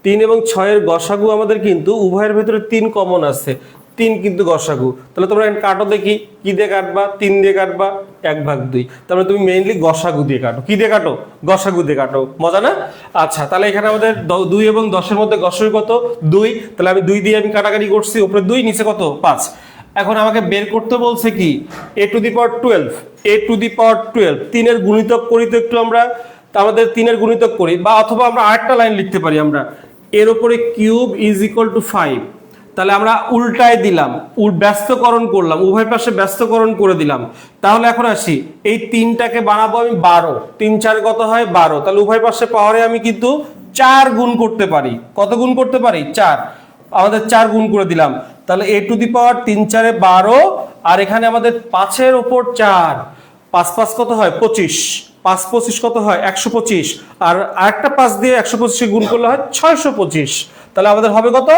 3 এবং 6 এর গসাগু আমাদের কিন্তু উভয়ের ভেতরে 3 কমন আছে, 3 কিন্তু গসাগু। তাহলে তোমরা এখানে কাটো দেখি, কি দিয়ে কাটবা? 3 দিয়ে কাটবা, 1/2। তার মানে তুমি মেইনলি গসাগু দিয়ে কাটো। কি দিয়ে কাটো? গসাগু দিয়ে কাটো। মজা না? আচ্ছা তাহলে এখানে আমাদের 2 এবং 10 এর মধ্যে গসাগু কত? 2। তাহলে আমি 2 দিয়ে আমি কাটাকাটি করছি, উপরে 2 নিচে কত? 5। এখন আমাকে বের করতে বলছে কি a⁻12, a⁻12 3 এর গুণিতক করি তো একটু আমরা। তা আমাদের 3 এর গুণিতক করি, বা অথবা আমরা আরেকটা লাইন লিখতে পারি আমরা, এর উপরে কিউব ইজ ইকুয়াল টু 5। তাহলে আমরা উল্টায় দিলাম, ব্যস্তকরণ করলাম, উভয় পাশে ব্যস্তকরণ করে দিলাম। তাহলে এখন আসি, এই 3টাকে বানাবো আমি 12, 3 4 কত হয়? 12। তাহলে উভয় পাশে পাওয়ারে আমি কিন্তু 4 গুণ করতে পারি। কত গুণ করতে পারি? 4। আমাদের 4 গুণ করে দিলাম। তাহলে a⁻3 4 12, আর এখানে আমাদের 5 এর উপর 4, 5 5 কত হয়? 25। 5 25 কত হয়? 125। আর আরেকটা 5 দিয়ে 125 গুণ করলে হয় 625। তাহলে আমাদের হবে কত?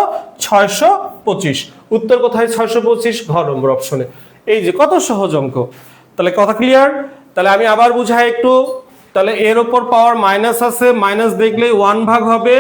625। উত্তর কোথায়? 625 ঘ নম্বর অপশনে। এই যে কত সহজ অঙ্ক। তাহলে কথা ক্লিয়ার? তাহলে আমি আবার বুঝাই একটু। তাহলে এর উপর পাওয়ার মাইনাস আছে, মাইনাস দেখলে 1 হবে,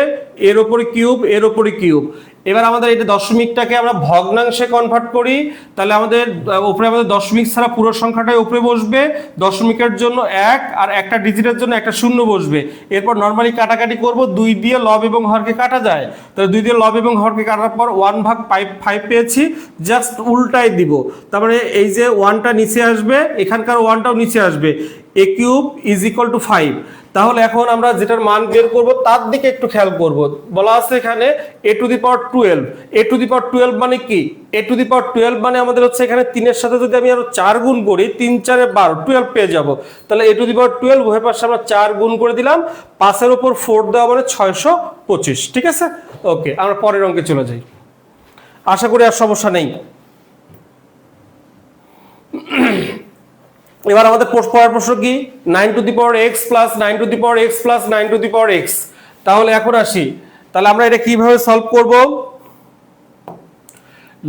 এর উপরে কিউব, এর উপরে কিউব। এবার আমাদের এই দশমিকটাকে আমরা ভগ্নাংশে কনভার্ট করি, তাহলে আমাদের উপরে আমাদের দশমিক ছাড়া পুরো সংখ্যাটাই উপরে বসবে, দশমিকের জন্য 1 আর একটা ডিজিটের জন্য একটা শূন্য বসবে। এরপর নর্মালি কাটাকাটি করব, 2 দিয়ে লব এবং হরকে কাটা যায়, তাহলে 2 দিয়ে লব এবং হরকে কাটার পর 1/5 পেয়েছি, জাস্ট উল্টাই দিব। তারপরে এই যে 1টা নিচে আসবে, এখানকার 1টাও নিচে আসবে, a³ ইজ ইকুয়াল টু 5। তাহলে এখন আমরা যেটার মান বের করব তার দিকে একটু খেয়াল করব। বলা আছে এখানে a⁻12, a⁻12 মানে কি? a⁻12 মানে আমাদের হচ্ছে এখানে 3 এর সাথে যদি আমি আরো 4 গুণ করি, 3 4 12, 12 পেয়ে যাব। তাহলে a⁻12 উভয় পাশে আমরা 4 গুণ করে দিলাম, 5 এর উপর 4 দেওয়া মানে 625। ঠিক আছে, ওকে, আমরা পরের অঙ্কে চলে যাই। আশা করি আর সমস্যা নেই। এবার আমাদের পরের প্রশ্ন কি? 9⁻x plus 9⁻x plus 9⁻x। তাহলে এখন আসি, তাহলে আমরা এটা কিভাবে সলভ করব?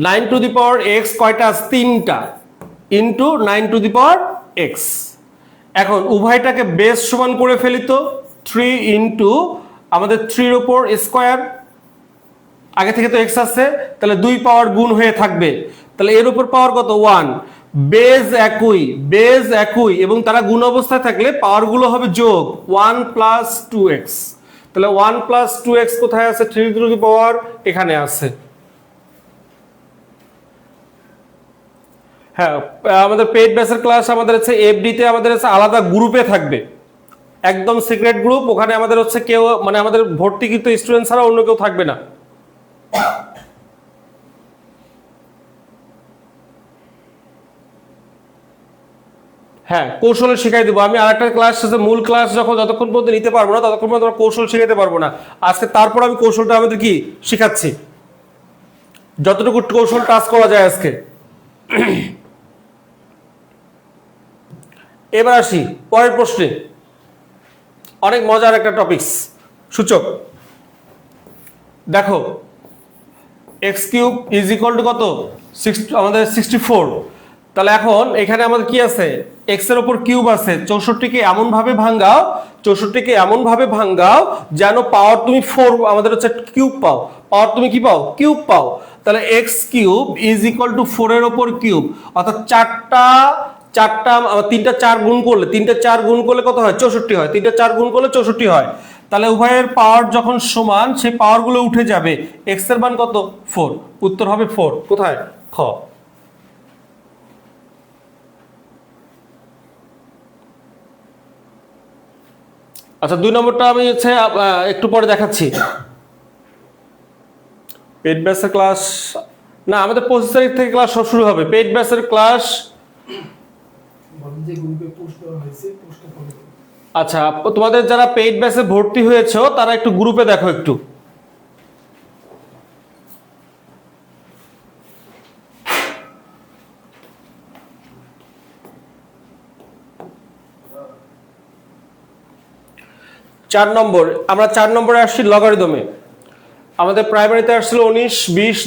9⁻x কয়টা? 3টা, ইন্টু 9⁻x। এখন উভয়টাকে বেস সমান করে ফেলি তো, 3 ইন্টু আমাদের 3 এর উপর স্কয়ার, আগে থেকে তো x আছে, তাহলে 2 পাওয়ার গুণ হয়ে থাকবে। তাহলে এর উপর পাওয়ার কত? 1। বেজ একই এবং তারা গুণ অবস্থায় থাকলে পাওয়ার গুলো হবে যোগ, 1 প্লাস 2x। তাহলে 1 প্লাস 2x কোথায় আছে? 3 এখানে আছে। হ্যাঁ, আমাদের পেইড ব্যাচের ক্লাস আমাদের হচ্ছে এফডি তে আমাদের হচ্ছে আলাদা গ্রুপে থাকবে, একদম সিক্রেট গ্রুপ। ওখানে আমাদের হচ্ছে কেউ মানে আমাদের ভর্তিকৃত স্টুডেন্ট ছাড়া অন্য কেউ থাকবে না। হ্যাঁ, কৌশলে শিখাই দেবো আমি। আরেকটা ক্লাস আছে, মূল ক্লাস যতক্ষণ পর্যন্ত নিতে পারবো না ততক্ষণ পর্যন্ত আমরা কৌশল শিখাতে পারবো না। আজকে তারপর আমি কৌশলটা আমাদের কি শিখাচ্ছি, যতটুকু কৌশল টাচ করা যায় আজকে। এবার আসি পরের প্রশ্নে, অনেক মজার একটা টপিকস সূচক। দেখো x³ ইজ ইকুয়াল টু কত? আমাদের 64। তাহলে এখন এখানে আমাদের কি আছে? x এর উপর কিউব আছে, 64কে এমন ভাবে ভাঙাও যেন পাওয়ার তুমি 4 আমাদের হচ্ছে কিউব পাও, পাওয়ার তুমি কি পাও? কিউব পাও। তাহলে x³ ইজ ইকুয়াল টু 4 এর উপর কিউব, অর্থাৎ 3টা 4 গুণ করলে, 3টা 4 গুণ করলে কত হয়? 64 হয়। 3টা 4 গুণ করলে 64 হয়। তাহলে উভয়ের পাওয়ার যখন সমান, সেই পাওয়ার গুলো উঠে যাবে। x এর মান কত? 4। উত্তর হবে 4। কোথায়? খ। আচ্ছা, 2 নম্বরটা আমি হচ্ছে একটু পরে দেখাচ্ছি। পেইড ব্যাচের ক্লাস না, আমাদের 25 তারিখ থেকে ক্লাস শুরু হবে। পেইড ব্যাচের ক্লাস আচ্ছা, তোমাদের যারা পেইড ব্যাচে ভর্তি হয়েছে তারা একটু গ্রুপে দেখো একটু। 4 নম্বর, আমরা 4 নম্বরে আসছি লগারিদমে। আমাদের প্রাইমারিতে আসছিল 19, 20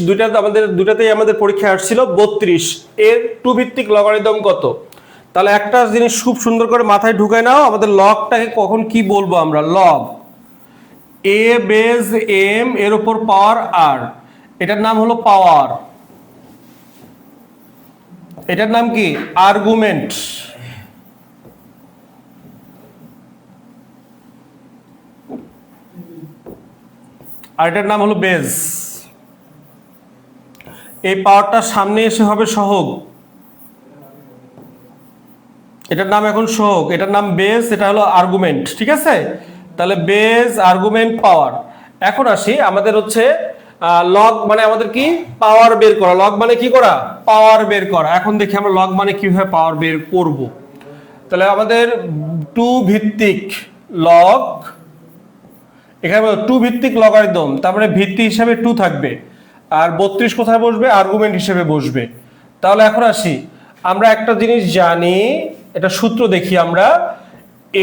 দুইটাতেই আমাদের পরীক্ষা আসছিল 32। এর 2 ভিত্তিক লগারিদম কত? তাহলে একটা জিনিস খুব সুন্দর করে মাথায় ঢুকায় নাও, আমাদের লগটাকে কখন কি বলবো আমরা? লগ এ বেজ এম এর উপর পাওয়ার আর, এটার নাম হলো পাওয়ার, এটার নাম কি? আর্গুমেন্ট। আর এটার নাম হলো বেজ। এই পাওয়ারটা সামনে এসে হবে সহগ, এটার নাম এখন সহগ, এটার নাম বেজ, এটা হলো আর্গুমেন্ট। ঠিক আছে, তাহলে বেজ আর্গুমেন্ট পাওয়ার। এখন আসি, আমাদের হচ্ছে লগ মানে আমাদের কি? পাওয়ার বের করা। লগ মানে কি করা? পাওয়ার বের করা। এখন দেখি আমরা লগ মানে কিভাবে পাওয়ার বের করব। তাহলে আমাদের 2 ভিত্তিক লগ, এখানে 2 ভিত্তিক লগারিদম, তারপরে ভিত্তি হিসাবে 2 থাকবে, আর 32 কোথায় বসবে? আর্গুমেন্ট হিসেবে বসবে। তাহলে এখন আসি, আমরা একটা জিনিস জানি, এটা সূত্র দেখি আমরা,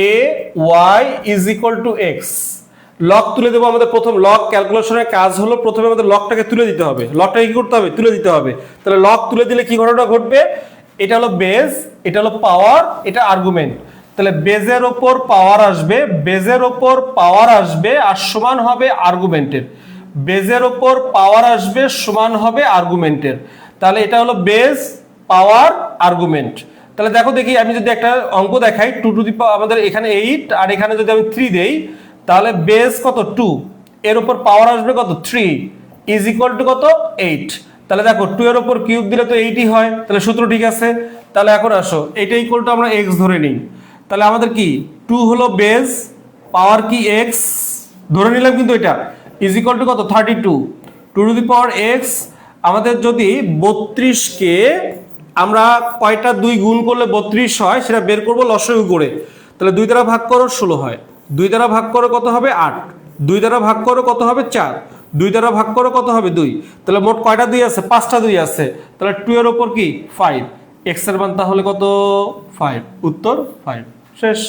A Y is equal to X. Log তুলে দেবো আমাদের। প্রথম লগ ক্যালকুলেশনের কাজ হলো প্রথমে আমাদের লগটাকে তুলে দিতে হবে। লগটাকে কি করতে হবে? তুলে দিতে হবে। তাহলে লগ তুলে দিলে কি ঘটনা ঘটবে? এটা হলো বেজ, এটা হলো পাওয়ার, এটা আর্গুমেন্ট। তাহলে বেজের ওপর পাওয়ার আসবে, বেজের ওপর পাওয়ার আসবে আর সমান হবে আর্গুমেন্টের। বেজের ওপর পাওয়ার আসবে সমান হবে আর্গুমেন্টের। তাহলে এটা হলো বেজ, পাওয়ার, আর্গুমেন্ট। তাহলে দেখো দেখি, আমি যদি একটা অঙ্ক দেখাই, 2 টু দি পাওয়ার, আমাদের এখানে 8 আর এখানে যদি আমি 3 দেই, তাহলে বেজ কত? 2, এর উপর পাওয়ার আসবে কত? 3 ইজ ইকুয়াল টু কত? 8। তাহলে দেখো 2 এর উপর কিউব দিলে তো 8ই হয়, তাহলে সূত্র ঠিক আছে। তাহলে এখন আসো, এটা ইকুয়াল টু আমরা x ধরে নিই। তাহলে আমাদের কি? 2 হলো বেজ, পাওয়ার কি? x ধরে নিলাম, কিন্তু এটা ইজ ইকুয়াল টু কত? 32, 2 টু দি পাওয়ার x। আমাদের যদি 32 কে আমরা কয়টা 2 গুণ করলে 32 হয় সেটা বের করবো লসাগু করে। তাহলে 2 দ্বারা ভাগ করো 16 হয়, 2 দ্বারা ভাগ করো কত হবে? 8, 2 দ্বারা ভাগ করো কত হবে? 4, 2 দ্বারা ভাগ করো কত হবে? 2। তাহলে মোট কয়টা 2 আছে? 5টা 2 আছে। তাহলে 2 এর উপর কি? 5, x এর মান তাহলে কত? 5, উত্তর 5। শেষ।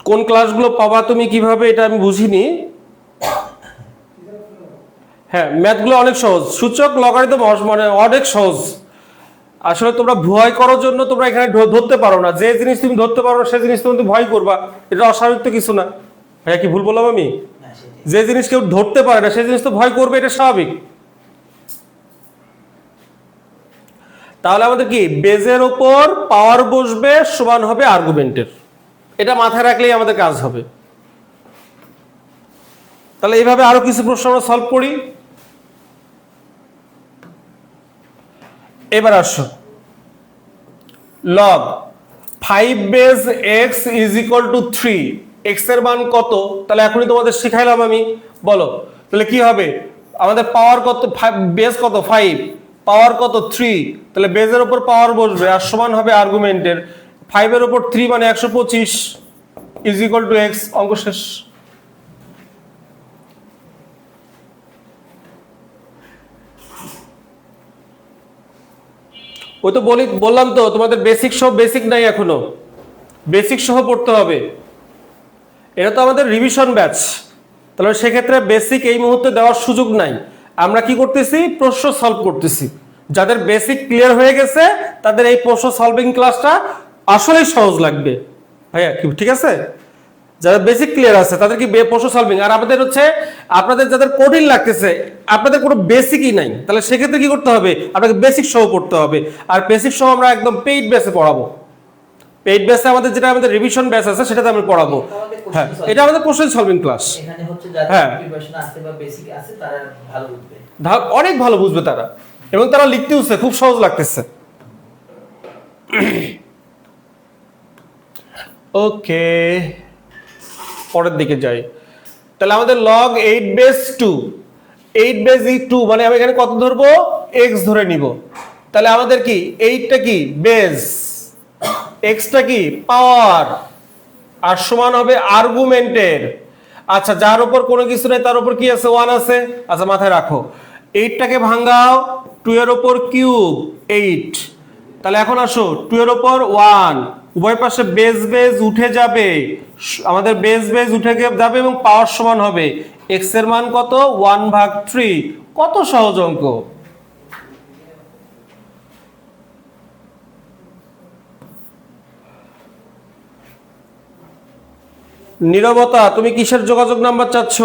কোন ক্লাসগুলো পাবা তুমি কিভাবে, এটা আমি বুঝিনি। হ্যাঁ, ম্যাথগুলো অনেক সহজ, সূচক লগারিদম মানে অনেক সহজ। আসলে তোমরা ভয় করার জন্য তোমরা এখানে ধরতে পারো না। যে জিনিস তুমি ধরতে পারো না সেই জিনিস তুমি ভয় করবা, এটা অস্বাভাবিক তো কিছু না। ভাইয়া কি ভুল বললাম আমি? যে জিনিস কেউ ধরতে পারে না সেই জিনিস তো ভয় করবে, এটা স্বাভাবিক। তাহলে আমাদের কি? বেজের ওপর পাওয়ার বসবে সমান হবে আর্গুমেন্টের। এটা মাথায় রাখলেই আমাদের কাজ হবে। তাহলে এইভাবে আরো কিছু প্রশ্ন আমরা সলভ করি। এবার আসো, log 5 base x is equal to 3, x এর মান কত? তাহলে এখনই তোমাদের শিখাইলাম আমি, বলো। তাহলে কি হবে? আমাদের পাওয়ার কত? বেজ কত? 5, পাওয়ার কত? 3। তাহলে বেজের উপর পাওয়ার বসবে আর সমান হবে আর্গুমেন্টের। 5 এর উপর 3 মানে 125 ইজ ইকুয়াল টু x। অঙ্ক শেষ। ওই তো বললাম তো তোমাদের বেসিক সহ বেসিক নাই এখনো, বেসিক সহ পড়তে হবে। এটা তো আমাদের রিভিশন ব্যাচ, তাহলে সেক্ষেত্রে বেসিক এই মুহূর্তে দেওয়ার সুযোগ নাই। আমরা কি করতেছি? প্রশ্ন সলভ করতেছি। যাদের বেসিক ক্লিয়ার হয়ে গেছে তাদের এই প্রশ্ন সলভিং ক্লাসটা আসলেই সহজ লাগবে ভাইয়া, কি ঠিক আছে? যাদের বেসিক ক্লিয়ার আছে তাদের কি প্রশ্ন সলভিং, আর আমাদের হচ্ছে আপনাদের যাদের কঠিন লাগতেছে, আপনাদের কোনো বেসিকই নাই, তাহলে সেক্ষেত্রে কি করতে হবে? আপনাকে বেসিক সহ পড়তে হবে। আর বেসিক সহ আমরা একদম পেইড বেসে পড়াবো। পেইড বেসে আমাদের যেটা আমাদের রিভিশন ব্যাচ আছে সেটাতে আমরা পড়াবো। হ্যাঁ, এটা আমাদের কোশ্চেন সলভিং ক্লাস। এখানে হচ্ছে যাদের হ্যাঁ, প্রিপারেশন আছে বা বেসিক আছে তারা ভালো বুঝবে, অনেক ভালো বুঝবে তারা, এবং তারা লিখতেওছে খুব সহজ লাগতেছে। ওকে, পরের দিকে যাই। তাহলে আমাদের log 8 বেস 2, 8 বেস 2 মানে আমি এখানে কত ধরবো? x ধরে নিব। তাহলে আমাদের কি 8টা কি? বেস, x টা কি? পাওয়ার, আর সমান হবে আর্গুমেন্টের। আচ্ছা, যার উপর কোনো কিছু নেই তার উপর কি আছে? 1 আছে। আচ্ছা, মাথায় রাখো। 8টাকে ভাঙাও, 2 এর উপর কিউব 8। তাহলে এখন আসো, 2 এর উপর 1, উভয় পাশে বেস বেস উঠে যাবে, আমাদের বেস বেস উঠে যাবে এবং পাওয়ার সমান হবে x এর মান কত? 1/3। কত সহজ অঙ্ক। নীরবতা, তুমি কিসের যোগাযোগ নাম্বার চাচ্ছ?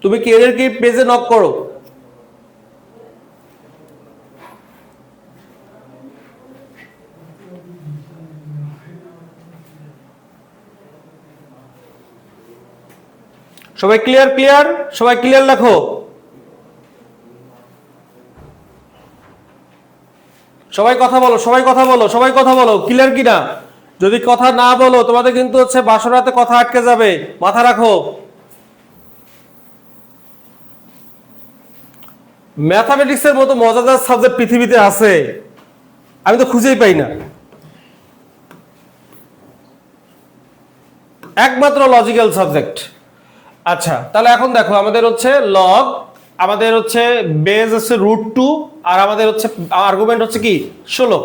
তুমি ক্যারিয়ার কি পেজে নক করো। সবাই ক্লিয়ার? ক্লিয়ার? সবাই ক্লিয়ার লেখো। সবাই কথা বলো, সবাই কথা বলো, সবাই কথা বলো। ক্লিয়ার কিনা? যদি কথা না বলো তোমাদের কিন্তু হচ্ছে বাসরাতে কথা আটকে যাবে, মাথা রাখো। ম্যাথামেটিক্সের মতো মজাদার সাবজেক্ট পৃথিবীতে আছে? আমি তো খুঁজেই পাই না। একমাত্র লজিক্যাল সাবজেক্ট। আচ্ছা, তাহলে এখন দেখো, আমাদের হচ্ছে লগ, আমাদের হচ্ছে বেস হচ্ছে √2, আর আমাদের হচ্ছে আর্গুমেন্ট হচ্ছে কি 16।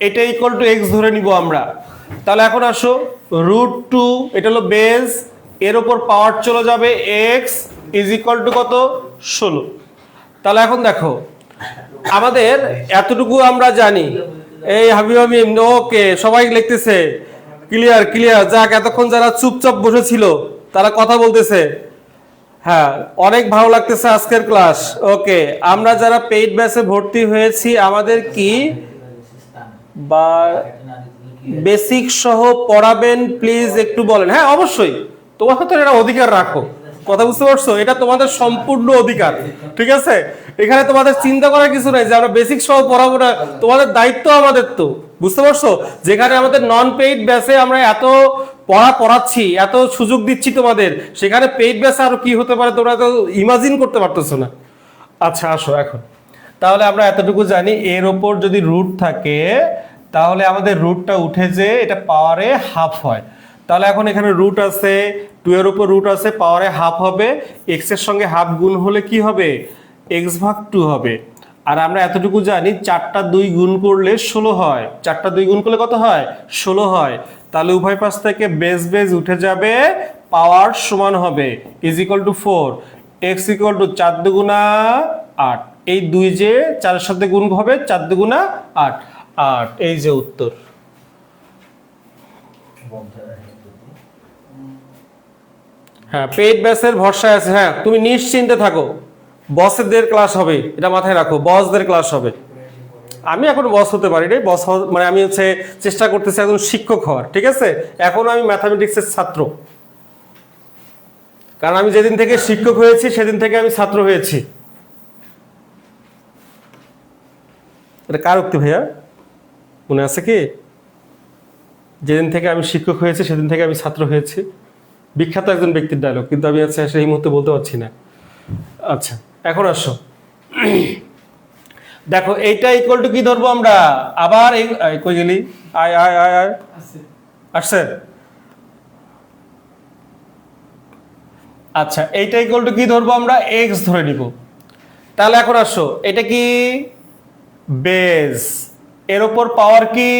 এটা ইকুয়াল টু x ধরে নিব আমরা। তাহলে এখন আসো, √2 এটা হলো বেস, এর উপর পাওয়ার চলে যাবে x ইজ ইকুয়াল টু কত? 16। তাহলে এখন দেখো, আমাদের এতটুকু আমরা জানি। এই হাবিব, ওকে, সবাই লিখতেছে ক্লিয়ার ক্লিয়ার। যাক, এতক্ষণ যারা চুপচাপ বসেছিল তারা কথা বলতেছে। হ্যাঁ, অনেক ভালো লাগতেছে আজকের ক্লাস। ওকে, আমরা যারা পেইড ব্যাচে ভর্তি হয়েছি আমাদের কি বা বেসিক সহ পড়াবেন প্লিজ একটু বলেন। হ্যাঁ, অবশ্যই, তোমার তো এটা অধিকার রাখো। কথা বুঝতে পারছো? এটা তোমাদের সম্পূর্ণ অধিকার, ঠিক আছে? এখানে তোমাদের চিন্তা করার কিছু নাই যে আমরা বেসিক সহ পড়াবো না। তোমাদের দায়িত্ব আমাদের তো, বুঝতে পারছো? যেখানে আমাদের নন পেইড ব্যাচে আমরা এত পড়াচ্ছি, এত সুযোগ দিচ্ছি তোমাদের, সেখানে পেইড ব্যাচে আরো কি হতে পারে তোমরা তো ইমাজিন করতে পারতেছো না। আচ্ছা, আসো এখন। তাহলে আমরা এতটুকু জানি, এর ওপর যদি রুট থাকে তাহলে আমাদের রুটটা উঠে যে এটা পাওয়ারে হাফ হয়। তাহলে এখন এখানে রুট আছে, 2 এর উপর রুট আছে, পাওয়ারে হাফ হবে। x এর সঙ্গে হাফ গুণ হলে কি হবে? x/2 হবে। আর আমরা এতটুকু জানি, 4টা 2 গুণ করলে 16 হয়। 4টা 2 গুণ করলে কত হয়? 16 হয়। তাহলে উভয় পাশ থেকে বেস বেস উঠে যাবে, পাওয়ার সমান হবে is equal two 4। x equal to 4 দুগুণা 8। এই 2 যে 4-এর সাথে গুণ হবে, 4 দুগুণা 8। 8, এই যে উত্তর। হ্যাঁ, পেইড ব্যাচের ভরসায় আছে। হ্যাঁ, তুমি নিশ্চিন্তে থাকো, বসদের ক্লাস হবে, এটা মাথায় রাখো, বসদের ক্লাস হবে। আমি এখন বস হতে পারি রে, বস মানে আমি হচ্ছে চেষ্টা করতেছি একজন শিক্ষক হওয়ার, ঠিক আছে? এখন আমি ম্যাথামেটিক্সের ছাত্র, কারণ আমি যেদিন থেকে শিক্ষক হয়েছি সেদিন থেকে আমি ছাত্র হয়েছি। এটা কার উক্তি ভাইয়া, মনে আছে কি? যেদিন থেকে আমি শিক্ষক হয়েছি সেদিন থেকে আমি ছাত্র হয়েছি। বিখ্যাত একজন ব্যক্তির ডায়লগ, কিন্তু আমি আচ্ছা সেই মুহূর্তে বলতে পারছি না। আচ্ছা, এখন আসো, দেখো এইটা ইকুয়াল টু কি ধরবো আমরা? আবার এই কই গেলি? আয় আয় আয় আয়, আসছে। আচ্ছা, এইটা ইকুয়াল টু কি ধরবো আমরা? x ধরে নিব। তাহলে এখন আসো, এটা কি বেস, এর উপর পাওয়ার কি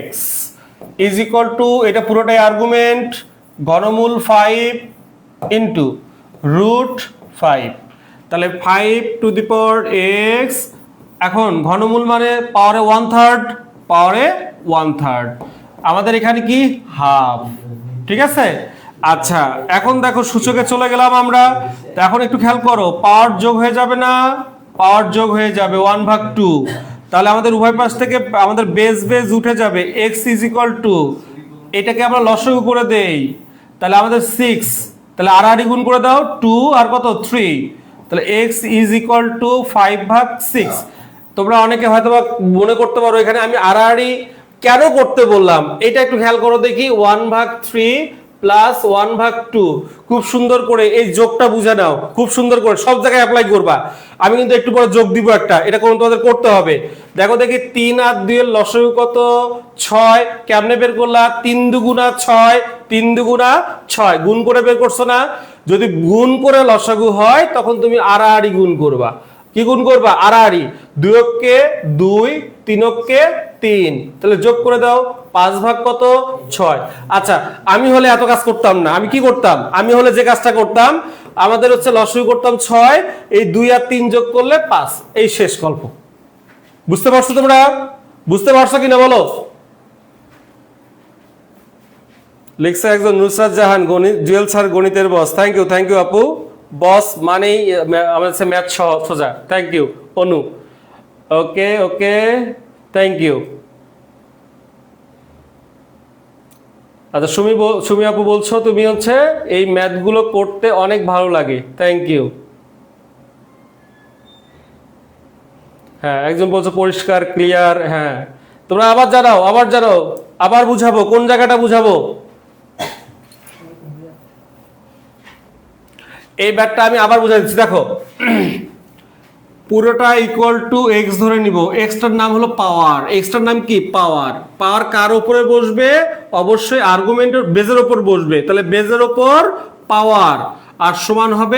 x ইজ ইকুয়াল টু, এটা পুরোটাই আর্গুমেন্ট, ঘনমূল 5 ইন্টু √5। তাহলে 5 টু দি পাওয়ার x। এখন ঘনমূল মানে পাওয়ারে 1/3, পাওয়ারে 1/3। আমাদের এখানে কি হাফ, ঠিক আছে? আচ্ছা, এখন দেখো সূচকে চলে গেলাম আমরা। তো এখন একটু খেয়াল করো, পাওয়ার যোগ হয়ে যাবে না? পাওয়ার যোগ হয়ে যাবে 1/2। তাহলে আমাদের উভয় পাশ থেকে আমাদের বেস বেস উঠে যাবে, x ইজ ইকুয়াল টু, এটাকে আমরা লসাগু করে দেই, তাহলে আমাদের 6। তাহলে আর গুণ করে দাও, 2 আর কত 3। তাহলে x ইজ ইকুয়াল টু 5/6। তোমরা অনেকে হয়তো মনে করতে পারো এখানে আমি আর কেন করতে বললাম, এটা একটু খেয়াল করো দেখি। 1/3 প্লাস 1/2। খুব সুন্দর করে এই যোগটা বুঝে নাও, খুব সুন্দর করে সব জায়গায় অ্যাপ্লাই করবা। আমি কিন্তু একটু পরে যোগ দিব একটা, এটা কোন তোমাদের করতে হবে। দেখো দেখি 3 আর 2 এর লসাগু কত? 6। কেমনে বের করলা? 3 দুগুণা 6, 3 দুগুণা 6 গুণ করে বের করছো না? যদি গুণ করে লসাগু হয় তখন তুমি আড়াআড়ি গুণ করবা। কি গুণ করবা? আড়াআড়ি। 2 কে 2, 3 কে 3, তাহলে যোগ করে দাও। 5 ভাগ কত? 6। আচ্ছা, আমি হলে এত কাজ করতাম না। আমি কি করতাম? আমি হলে যে কাজটা করতাম, আমাদের হচ্ছে লসাগু করতাম 6, এই 2 আর 3 যোগ করলে 5, এই শেষ গল্প। বুঝতে পারছো তোমরা? বুঝতে পারছো কিনা বলো? লিখছে একজন নুসরাত জাহান, গণিত জুয়েল স্যার গণিতের বস। থ্যাংক ইউ আপু। বস মানেই আমাদের ম্যাথ সোজা। Thank you Anu. Okay okay, thank you. আচ্ছা, সুমি আপু বলছো তুমি হচ্ছে এই ম্যাথগুলো করতে অনেক ভালো লাগে। Thank you. হ্যাঁ, একজন বলছো পরিষ্কার ক্লিয়ার। হ্যাঁ, তোমরা আবার জানাও, আবার বুঝাবো, কোন জায়গাটা বুঝাবো? এই ব্যাটটা আমি আবার বুঝাই দিচ্ছি। দেখো, পুরোটা ইকুয়াল টু এক্স ধরে নিব। এক্সটার নাম হলো পাওয়ার। এক্সটার নাম কি? পাওয়ার। পাওয়ার কার উপরে বসবে? অবশ্যই আর্গুমেন্টের বেজের উপর বসবে। তাহলে বেজের উপর পাওয়ার আর সমান হবে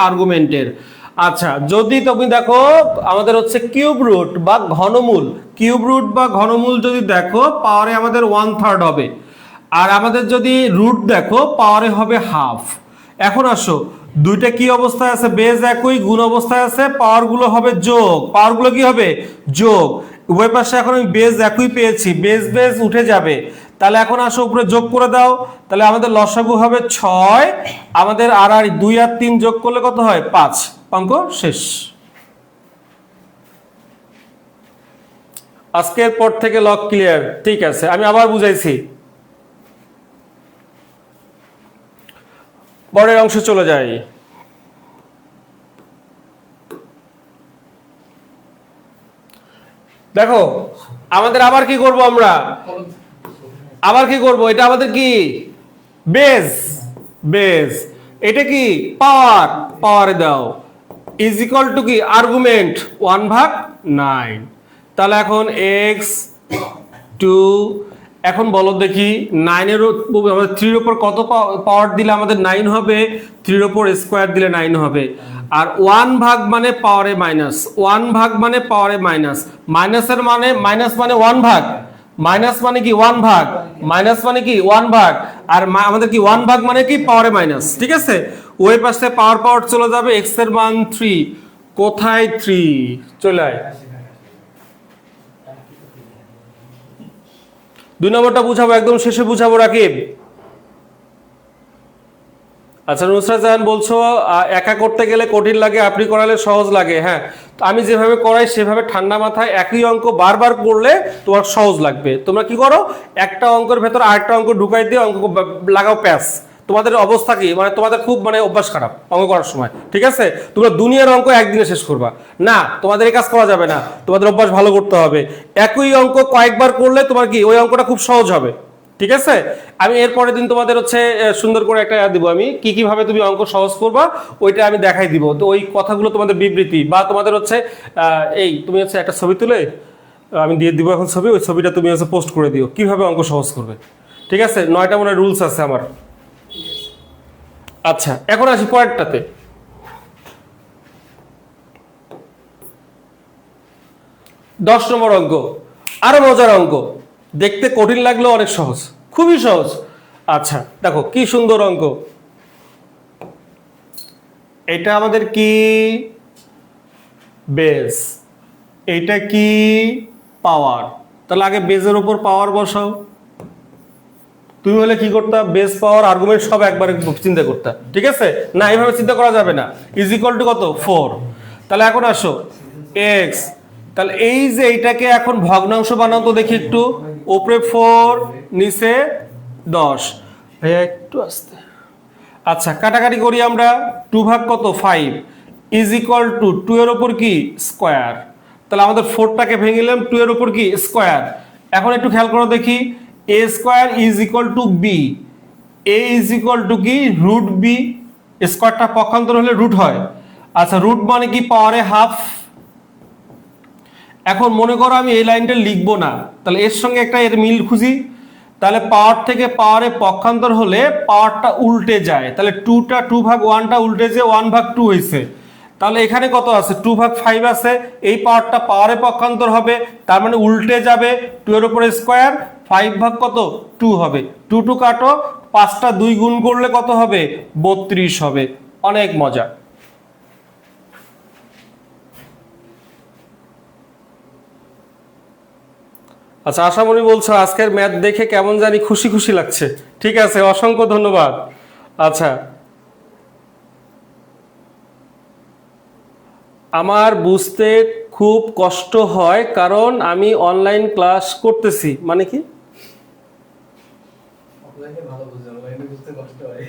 আর্গুমেন্টের। আচ্ছা, যদি তুমি দেখো আমাদের হচ্ছে কিউব রুট বা ঘনমূল যদি দেখো, পাওয়ারে আমাদের 1/3 হবে। আর আমাদের যদি রুট দেখো, পাওয়ারে হবে হাফ। এখন আসো, দুইটা কি অবস্থায় আছে? বেজ একই, গুণ অবস্থায় আছে। পাওয়ার গুলো হবে যোগ। পাওয়ার গুলো কি হবে? যোগ। উভয় পাশে এখন আমি বেজ একই পেয়েছি, বেজ উঠে যাবে। তাহলে এখন আসো উপরে যোগ করে দাও। তাহলে আমাদের লসাগু হবে 6, আমাদের আর 2 আর 3 যোগ করলে কত হয়? 5। অঙ্ক শেষ। আজকের পর থেকে লক ক্লিয়ার। ঠিক আছে, আমি আবার বুঝাইছি। পরের অংশে চলে যাই। দেখো, আমাদের আবার কি করব? আমরা আবার কি করব? এটা আমাদের কি? বেজ। এটা কি? পাওয়ারে দাও। ইজ ইকুয়াল টু কি? আর্গুমেন্ট 1/9। তাহলে এখন এক্স 2। এখন বলো দেখি, 9 এর আমাদের 3 এর উপর কত পাওয়ার দিলে আমাদের 9 হবে? 3 এর উপর স্কয়ার দিলে 9 হবে। আর 1 ভাগ মানে পাওয়ারে মাইনাস, 1 ভাগ মানে পাওয়ারে মাইনাস। মাইনাসের মানে মাইনাস মানে 1 ভাগ, মাইনাস মানে কি 1 ভাগ, মাইনাস মানে কি 1 ভাগ। আর আমাদের কি 1 ভাগ মানে কি পাওয়ারে মাইনাস। ঠিক আছে, ওই পাশে পাওয়ার চলে যাবে। এক্স এর মান 3। কোথায় 3? চলে আয়। 2 নম্বরটা বুঝাবো, একদম শেষে বুঝাবো রাকিব। আচ্ছা, নুসরাত জাহান বলছো একা করতে গেলে কঠিন লাগে, আপনি করালে সহজ লাগে। হ্যাঁ, তো আমি যেভাবে করাই সেভাবে ঠান্ডা মাথায় একই অঙ্ক বারবার করলে তোমার সহজ লাগবে। তোমরা কি করো? একটা অঙ্কের ভেতর আরেকটা অঙ্ক ঢুকাই দিয়ে অঙ্ক লাগাও প্যাস। তোমাদের অবস্থা কি? মানে তোমাদের খুব অভ্যাস খারাপ অঙ্ক করার সময়। ঠিক আছে, তোমরা দুনিয়ার অঙ্ক একদিনে শেষ করবা না, তোমাদের এই কাজ করা যাবে না। তোমাদের অভ্যাস ভালো করতে হবে। একই অঙ্ক কয়েকবার করলে তোমার কি ওই অঙ্কটা খুব সহজ হবে। ঠিক আছে, আমি এর পরের দিন তোমাদের হচ্ছে সুন্দর করে একটা দিব, আমি কিভাবে তুমি অঙ্ক সহজ করবা ওইটা আমি দেখাই দিব। তো ওই কথাগুলো তোমাদের বিবৃতি বা তোমাদের হচ্ছে এই তুমি হচ্ছে একটা ছবি তুলে আমি দিয়ে দিব এখন ছবি, ওই ছবিটা তুমি হচ্ছে পোস্ট করে দিও কিভাবে অঙ্ক সহজ করবে। ঠিক আছে, 9টা মনে রুলস আছে আমার। আচ্ছা, এখন আসি পরেরটাতে। দশ নম্বর অঙ্ক, আরো মজার অঙ্ক, দেখতে কঠিন লাগলেও অনেক সহজ, খুবই সহজ। আচ্ছা দেখো কি সুন্দর অঙ্ক। এটা আমাদের কি? বেজ। এটা কি? পাওয়ার। তাহলে আগে বেজের উপর পাওয়ার বসাও। তুমি হলে কি করতা? বেস পাওয়ার আর্গুমেন্ট সব একবারে চিন্তা করতা। ঠিক আছে না, এইভাবে চিন্তা করা যাবে না। ইজ ইকুয়াল টু কত? 4। তাহলে এখন আসো এক্স, তাহলে এই যে এইটাকে এখন ভগ্নাংশ বানাও তো দেখি একটু। উপরে 4, নিচে 10। ভাইয়া একটু আস্তে। আচ্ছা, কাটাকাটি করি আমরা। 2 ভাগ কত? 5 ইজ ইকুয়াল টু 2 এর উপর কি? স্কোয়ার। তাহলে আমাদের 4টাকে ভেঙে নিলাম, 2 এর উপর কি? স্কোয়ার। এখন একটু খেয়াল করো দেখি, A square is equal to B. A is equal to কি রুট বি, স্কোয়ারটা পক্ষান্তর হলে রুট হয়। আচ্ছা রুট মানে কি পাওয়ারে হাফ। এখন মনে করো আমি এই লাইনটা লিখবো না, তাহলে এর সঙ্গে একটা এর মিল খুঁজি। তাহলে পাওয়ার থেকে পাওয়ারে পক্ষান্তর হলে পাওয়ারটা উল্টে যায়, তাহলে 2টা 2 ভাগ 1টা উল্টে যে 1 ভাগ 2 হয়েছে। তাহলে এখানে কত আছে 2 ভাগ 5 আছে, এই পাওয়ারটা পাওয়ারে পক্ষান্তর হবে, তার মানে উল্টে যাবে 2 এর উপরে স্কোয়ার, 5 ভাগ কত 2 হবে, 2 2 কাটো, 5টা 2 গুণ করলে কত হবে 32 হবে। অনেক মজা। আচ্ছা আশামণি বলছো আজকের ম্যাথ দেখে কেমন জানি খুশি খুশি লাগছে। ঠিক আছে, অসংখ্য ধন্যবাদ। আচ্ছা আমার বুঝতে খুব কষ্ট হয় কারণ আমি অনলাইন ক্লাস করতেছি। মানে কি?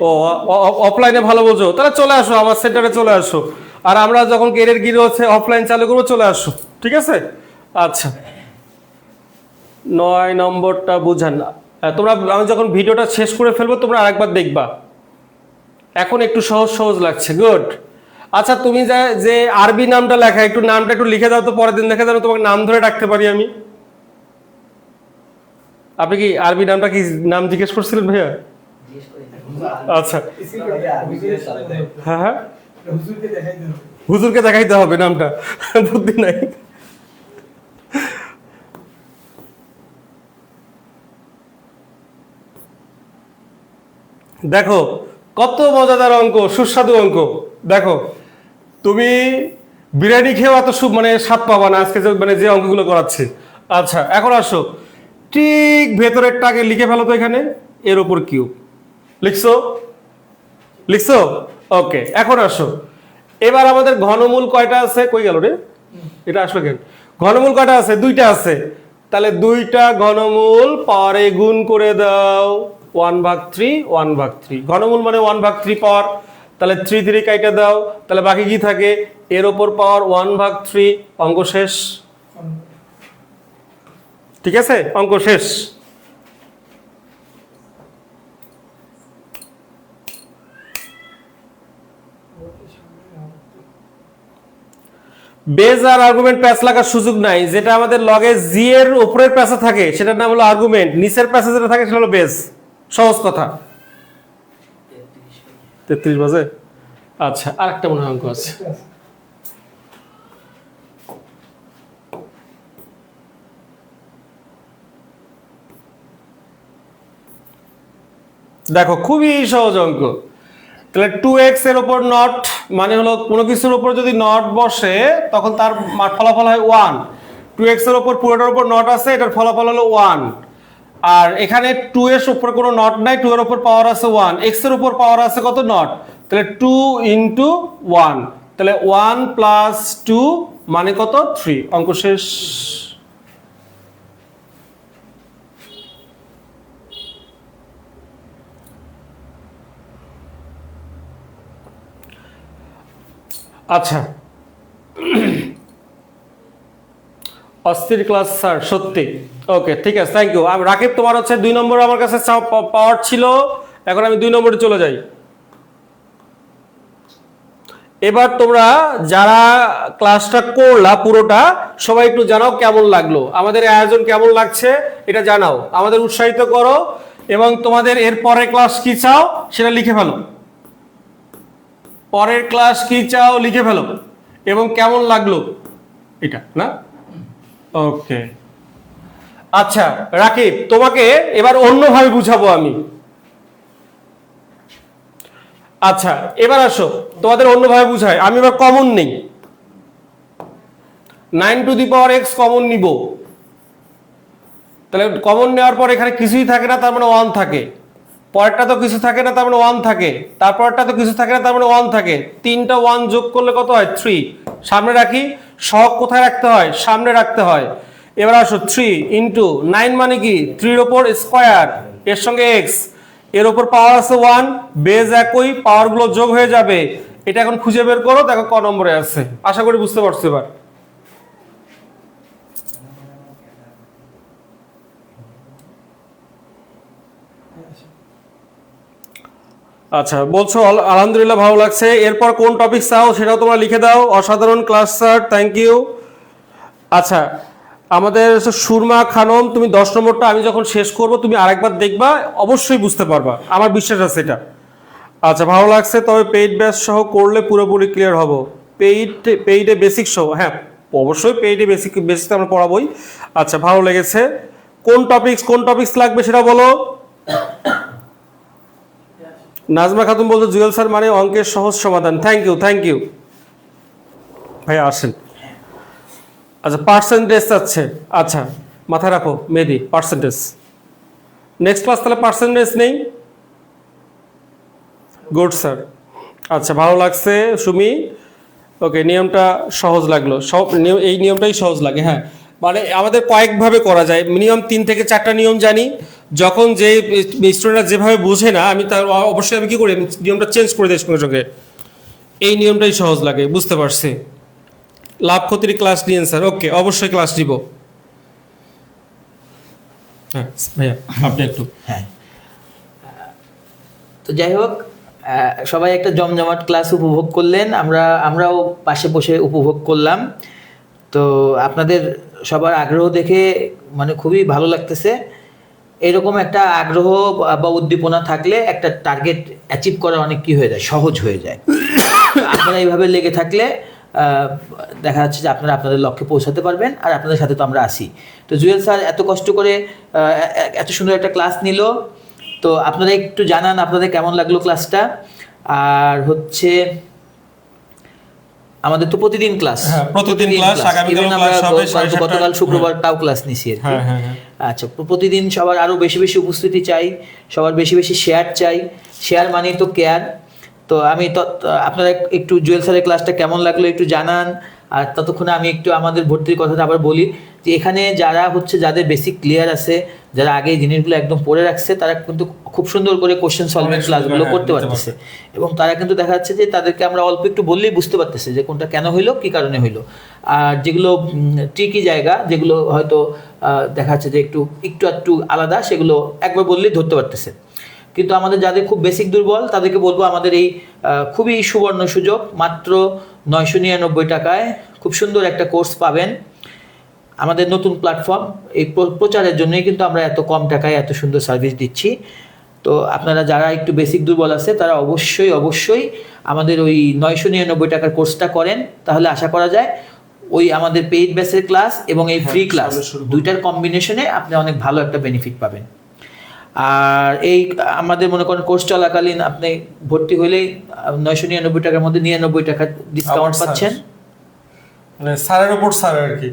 ও অফলাইনে ভালো বোঝো, তাহলে চলে আসো আমার সেন্টারে চলে আসো। আর আমরা যখন কেরিয়ার গিরে হচ্ছে অফলাইন চালু করবো, চলে আসো। ঠিক আছে। আচ্ছা 9 নম্বরটা বুঝান না তোমরা, আমি যখন ভিডিওটা শেষ করে ফেলবো তোমরা আরেকবার দেখবা, এখন একটু সহজ সহজ লাগছে। গুড। আচ্ছা তুমি যে আরবি নামটা লেখা, একটু নামটা একটু লিখে দাও তো, পরের দিন দেখে যাবো তোমাকে নাম ধরে ডাকতে পারি আমি। আপনি কি আরবি নামটা কি নাম জিজ্ঞেস করছিলেন ভাইয়া? আচ্ছা হ্যাঁ হ্যাঁ, হুজুরকে দেখাইতে হবে নামটা, বুদ্ধি নাই। দেখো কত মজাদার অঙ্ক, সুস্বাদু অঙ্ক। দেখো তুমি বিরিয়ানি খেয়েও এত মানে স্বাদ পাবা না আজকে মানে যে অঙ্কগুলো করাচ্ছে। আচ্ছা এখন আসো, ঠিক ভেতরেরটাকে লিখে ফেলো তো এখানে, এর উপর কিউব লিখছো, লিখছো? ওকে এখন আসো, এবার আমাদের ঘনমূল কয়টা আছে? কই গেল রে এটা, আসলে কেন ঘনমূল কয়টা আছে? 2টা আছে। তাহলে 2টা ঘনমূল পাওয়ারে গুণ করে দাও, 1/3 1/3। ঘনমূল মানে 1/3 পাওয়ার, তাহলে 3 3 কাইটা দাও, তাহলে বাকি কি থাকে? এর উপর পাওয়ার 1/3, অঙ্ক শেষ। ঠিক আছে, অঙ্ক শেষ। বেজ আর আর্গুমেন্ট প্যাচ লাগার সুযোগ নাই। যেটা আমাদের লগে জি এর উপরের প্যাচে থাকে সেটার নাম হলো আর্গুমেন্ট, নিচের প্যাচে যেটা থাকে সেটা হলো বেজ। সহজ কথা। 33 বাজে। আচ্ছা আরেকটা মনে হয় অঙ্ক আছে। দেখো খুবই সহজ অঙ্ক। তাহলে 2x এর উপর নট, মানে হলো কোনো কিছুর উপর যদি নট বসে তখন তার ফলাফল হয় 1। 2x এর উপর পুরোটার উপর নট আছে, এটার ফলাফল হলো 1। আর এখানে 2 এর উপর কোনো নট নাই, 2 এর উপর পাওয়ার আছে 1, x এর উপর পাওয়ার আছে কত? নট। তাহলে 2 ইনটু 1, তাহলে 1 প্লাস 2 মানে কত? 3। অঙ্ক শেষ। আচ্ছা অস্থির ক্লাস স্যার, সত্যি। ওকে ঠিক আছে, থ্যাংক ইউ। রাকিব তোমার হচ্ছে 2 নম্বর আমার কাছে পাওয়ার ছিল, এখন আমি 2 নম্বরে চলে যাই। এবার তোমরা যারা ক্লাসটা করলা পুরোটা, সবাই একটু জানাও কেমন লাগলো, আমাদের আয়োজন কেমন লাগছে এটা জানাও, আমাদের উৎসাহিত করো। এবং তোমাদের এর পরের ক্লাস কি চাও সেটা লিখে ফেলো, পরের ক্লাস কি চাও লিখে ফেলো, এবং কেমন লাগলো এটা না। ওকে আচ্ছা রাকিব, তোমাকে এবার অন্যভাবে বুঝাবো আমি। আচ্ছা এবার আসো তোমাদের অন্যভাবে বুঝাই, আমি এবার কমন নেই, 9 to the power x common নিব। তাহলে কমন নেওয়ার পর এখানে কিছুই থাকে না, তার মানে 1 থাকে। পরেরটা তো কিছু থাকে না, তার মানে 1 থাকে। তারপরটা তো কিছু থাকে না, তার মানে 1 থাকে। 3টা 1 যোগ করলে কত হয়? 3। সামনে রাখি, সহগ কোথায় রাখতে হয়? সামনে রাখতে হয়। এবার আসো 3 ইন্টু 9 মানে কি? 3 এর উপর স্কোয়ার, এর সঙ্গে x, এর উপর পাওয়ার আছে 1, বেজ একই, পাওয়ার গুলো যোগ হয়ে যাবে। এটা এখন খুঁজে বের করো, দেখো ক নম্বরে আছে। আশা করি বুঝতে পারছো এবার। আচ্ছা বলছো আলহামদুলিল্লাহ ভালো লাগছে। এরপর কোন টপিক চাও সেটাও তোমরা লিখে দাও। অসাধারণ ক্লাস স্যার, থ্যাংক ইউ। আচ্ছা আমাদের সুরমা খানম, তুমি 10 নম্বরটা আমি যখন শেষ করব তুমি আরেকবার দেখবা, অবশ্যই বুঝতে পারবা, আমার বিশ্বাস আছে এটা। আচ্ছা ভালো লাগছে, তবে পেইড ব্যাচ সহ করলে পুরোপুরি ক্লিয়ার হব। পেইডে বেসিক সহ, হ্যাঁ অবশ্যই পেইডে বেসিক আমরা পড়াবোই। আচ্ছা ভালো লেগেছে। কোন টপিকস লাগবে সেটা বলো। নাজমা খাতুন বলতে জুয়েল স্যার মানে অঙ্কের সহজ সমাধান। থ্যাংক ইউ ভাইয়া আসেন। আচ্ছা পার্সেন্টেজ চাচ্ছে, আচ্ছা মাথায় রাখো মেহেদি, পার্সেন্টেজ নেক্সট ক্লাস তাহলে পার্সেন্টেজ নেই। Good sir. আচ্ছা ভালো লাগছে সুমি, ওকে নিয়মটা সহজ লাগলো, এই নিয়মটাই সহজ লাগে। হ্যাঁ মানে আমাদের কয়েকভাবে করা যায়, মিনিমাম 3 থেকে 4টা নিয়ম জানি। যখন যে স্টুডেন্টরা যেভাবে বোঝে না, আমি তার অবশ্যই আমি কি করি, আমি নিয়মটা চেঞ্জ করে দিই সঙ্গে সঙ্গে। এই নিয়মটাই সহজ লাগে, বুঝতে পারছি। লাভ ক্ষতির ক্লাস নিয়েন স্যার, ওকে অবশ্যই ক্লাস নিব। হ্যাঁ ভাইয়া আপনি একটু। হ্যাঁ তো যাই হোক, সবাই একটা জমজমাট ক্লাস উপভোগ করলেন, আমরাও পাশে বসে উপভোগ করলাম। তো আপনাদের সবার আগ্রহ দেখে মানে খুবই ভালো লাগতেছে। এরকম একটা আগ্রহ বা উদ্দীপনা থাকলে একটা টার্গেট অ্যাচিভ করা অনেক কি হয়ে যায়, সহজ হয়ে যায়। আপনারা এইভাবে লেগে থাকলে দেখা যাচ্ছে যে আপনারা আপনাদের লক্ষ্যে পৌঁছাতে পারবেন। আর আপনাদের সাথে তো আমরা আসি। তো জুয়েল স্যার এত কষ্ট করে এত সুন্দর একটা ক্লাস নিল, তো আপনারা একটু জানান আপনাদের কেমন লাগলো ক্লাসটা। আর হচ্ছে আমাদের তো প্রতিদিন ক্লাস, প্রতিদিন ক্লাস, গতকাল শুক্রবারটাও ক্লাস নিছি আর কি। আচ্ছা প্রতিদিন সবার আরো বেশি বেশি উপস্থিতি চাই, সবার বেশি বেশি শেয়ার চাই। শেয়ার মানেই তো কেয়ার। তো আমি আপনারা একটু জুয়েল স্যারের ক্লাসটা কেমন লাগলো একটু জানান। আর ততক্ষণে আমি একটু আমাদের ভর্তির কথাটা আবার বলি, যে এখানে যারা হচ্ছে যাদের বেসিক ক্লিয়ার আছে, যারা আগে এই জিনিসগুলো একদম পড়ে রাখছে, তারা কিন্তু খুব সুন্দর করে কোশ্চেন সলভিং ক্লাসগুলো করতে পারতেছে। এবং তারা কিন্তু দেখা যাচ্ছে যে তাদেরকে আমরা অল্প একটু বললেই বুঝতে পারতেছে যে কোনটা কেন হইলো, কী কারণে হইলো। আর যেগুলো ট্রিকি জায়গা, যেগুলো হয়তো দেখা যাচ্ছে যে একটু আলাদা, সেগুলো একবার বললেই ধরতে পারতেছে। কিন্তু আমাদের যাদের খুব বেসিক দুর্বল, তাদেরকে বলবো আমাদের এই খুবই সুবর্ণ সুযোগ, মাত্র 999 টাকায় খুব সুন্দর একটা কোর্স পাবেন। আমাদের নতুন প্ল্যাটফর্ম, এই প্রচারের জন্যই কিন্তু আমরা এত কম টাকায় এত সুন্দর সার্ভিস দিচ্ছি। তো আপনারা যারা একটু বেসিক দুর্বল আছে, তারা অবশ্যই আমাদের ওই 999 টাকার কোর্সটা করেন। তাহলে আশা করা যায় ওই আমাদের পেইড ব্যাচের ক্লাস এবং এই ফ্রি ক্লাস দুইটার কম্বিনেশনে আপনি অনেক ভালো একটা বেনিফিট পাবেন। আর এই আমাদের মনে করেন কোর্স চলাকালীন আপনি ভর্তি হইলেই 999 টাকার মধ্যে 99 টাকা ডিসকাউন্ট পাচ্ছেন। মানে স্যারের উপর স্যার আর কি।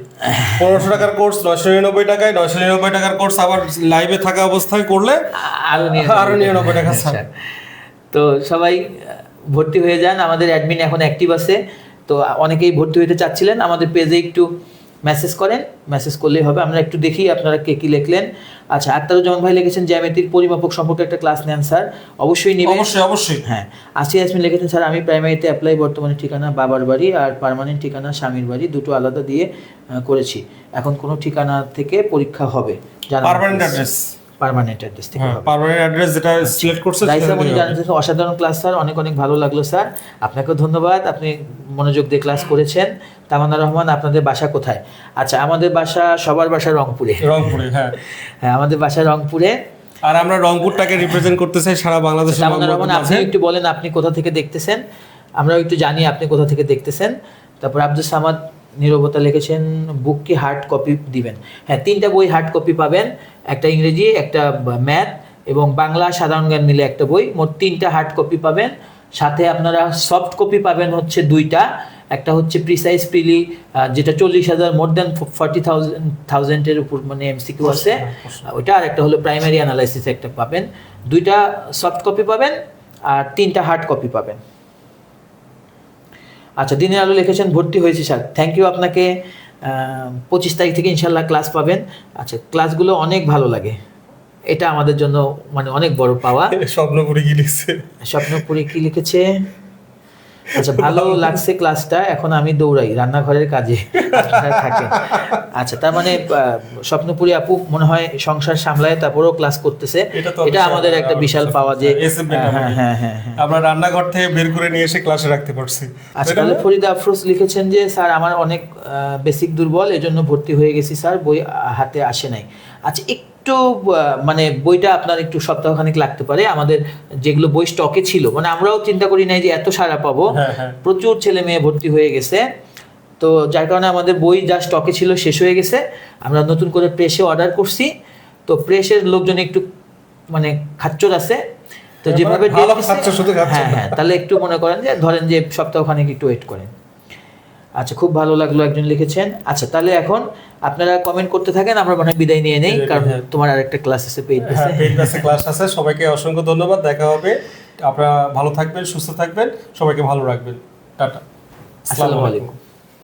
1500 টাকার কোর্স 999 টাকায়, 999 টাকার কোর্স আবার লাইভে থাকা অবস্থায় করলে আরো 99 টাকা স্যার। তো সবাই ভর্তি হয়ে যান, আমাদের অ্যাডমিন এখন অ্যাক্টিভ আছে। তো অনেকেই ভর্তি হতে চাচ্ছিলেন, আমাদের পেজে একটু মেসেজ করেন, মেসেজ করলেই হবে। আমরা একটু দেখি আপনারা কে কি লিখলেন। আচ্ছা আক্তারুজ্জামান ভাই লিখেছেন জ্যামিতিক পরিমাপক সম্পর্কে একটা ক্লাস নেন স্যার। অবশ্যই নেবেন, অবশ্যই। হ্যাঁ আসি ইয়াসমিন লিখেছেন স্যার আমি প্রাইমারিতে অ্যাপ্লাই বর্তমানে ঠিকানা বাবার বাড়ি আর পার্মানেন্ট ঠিকানা স্বামীর বাড়ি, দুটো আলাদা দিয়ে করেছি। এখন কোনো ঠিকানা থেকে পরীক্ষা হবে, পার্মানেন্ট অ্যাড্রেস থেকে হবে। পার্মানেন্ট অ্যাড্রেস যেটা সিলেক্ট করছে রাইসা মনি জানাচ্ছেন অসাধারণ ক্লাস স্যার, অনেক ভালো লাগলো স্যার। আপনাকেও ধন্যবাদ, আপনি মনোযোগ দিয়ে ক্লাস করেছেন। তামান্না রহমান আপনাদের বাসা কোথায়? আচ্ছা আমাদের বাসা, সবার বাসা রংপুরে। হ্যাঁ আমাদের বাসা রংপুরে। আর আমরা রংপুরটাকে রিপ্রেজেন্ট করতে চাই সারা বাংলাদেশে। তামান্না রহমান আপনি একটু বলেন আপনি কোথা থেকে দেখতেছেন, আমরাও একটু জানি আপনি কোথা থেকে দেখতেছেন। তারপর আব্দুল সামাদ নীরবতা লিখেছেন বুক কি হার্ড কপি দিবেন? হ্যাঁ 3টা বই হার্ড কপি পাবেন, একটা ইংরেজি, একটা ম্যাথ এবং বাংলা সাধারণ জ্ঞান মিলে একটা বই, মোট 3টা হার্ড কপি পাবেন। সাথে আপনারা সফট কপি পাবেন হচ্ছে 2টা, একটা হচ্ছে প্রিসাইজ প্রিলি যেটা 40,000 মোর দ্যান 40,000 উপর মানে এমসিকিউ আছে ওইটা, আর একটা হলো প্রাইমারি অ্যানালাইসিস একটা পাবেন। 2টা সফট কপি পাবেন আর 3টা হার্ড কপি পাবেন। আচ্ছা দিনের আলো লিখেছেন ভর্তি হয়েছে স্যার, থ্যাংক ইউ আপনাকে। 25 তারিখ থেকে ইনশাল্লাহ ক্লাস পাবেন। আচ্ছা ক্লাসগুলো অনেক ভালো লাগে, এটা আমাদের জন্য মানে অনেক বড় পাওয়া। স্বপ্নপুরি কি লিখেছে? স্বপ্নপুরি কি লিখেছে? আচ্ছা, ভালো লাগছে ক্লাসটা, এখন আমি দৌড়াই রান্নাঘরের কাজে থাকে। আচ্ছা, তার মানে স্বপ্নপুরী আপু মনে হয় সংসার সামলায় তারপরেও ক্লাস করতেছে, এটা আমাদের একটা বিশাল পাওয়া যে হ্যাঁ আমরা রান্নাঘর থেকে বের করে নিয়ে এসে ক্লাসে রাখতে পারছি। আচ্ছা, তাহলে ফরিদা আফরোজ লিখেছেন যে স্যার আমার অনেক বেসিক দুর্বল, এজন্য ভর্তি হয়ে গেছি স্যার, বই হাতে আসে নাই। আচ্ছা, একটু মানে বইটা আপনার একটু সপ্তাহখানেক লাগতে পারে, আমাদের যেগুলো বই স্টকে ছিল, মানে আমরাও চিন্তা করি নাই যে এত সারা পাবো, প্রচুর ছেলে মেয়ে ভর্তি হয়ে গেছে, তো যার কারণে আমাদের বই যা স্টকে ছিল শেষ হয়ে গেছে। আমরা নতুন করে প্রেসে অর্ডার করছি, তো প্রেসের লোকজন একটু মানে খাচ্চর আছে, তো যেভাবে হ্যাঁ তাহলে একটু মনে করেন যে ধরেন যে সপ্তাহখানেক একটু ওয়েট করেন। আচ্ছা, খুব ভালো লাগলো একজন লিখেছেন। আচ্ছা, তাহলে এখন আপনারা কমেন্ট করতে থাকেন, আমরা মনে হয় বিদায় নিয়ে নেই, কারণ তোমার আরেকটা ক্লাস আছে, পেইড ক্লাস আছে। সবাইকে অসংখ্য ধন্যবাদ, দেখা হবে। আপনারা ভালো থাকবেন, সুস্থ থাকবেন, সবাইকে ভালো রাখবেন। টাটা, আসসালামু আলাইকুম।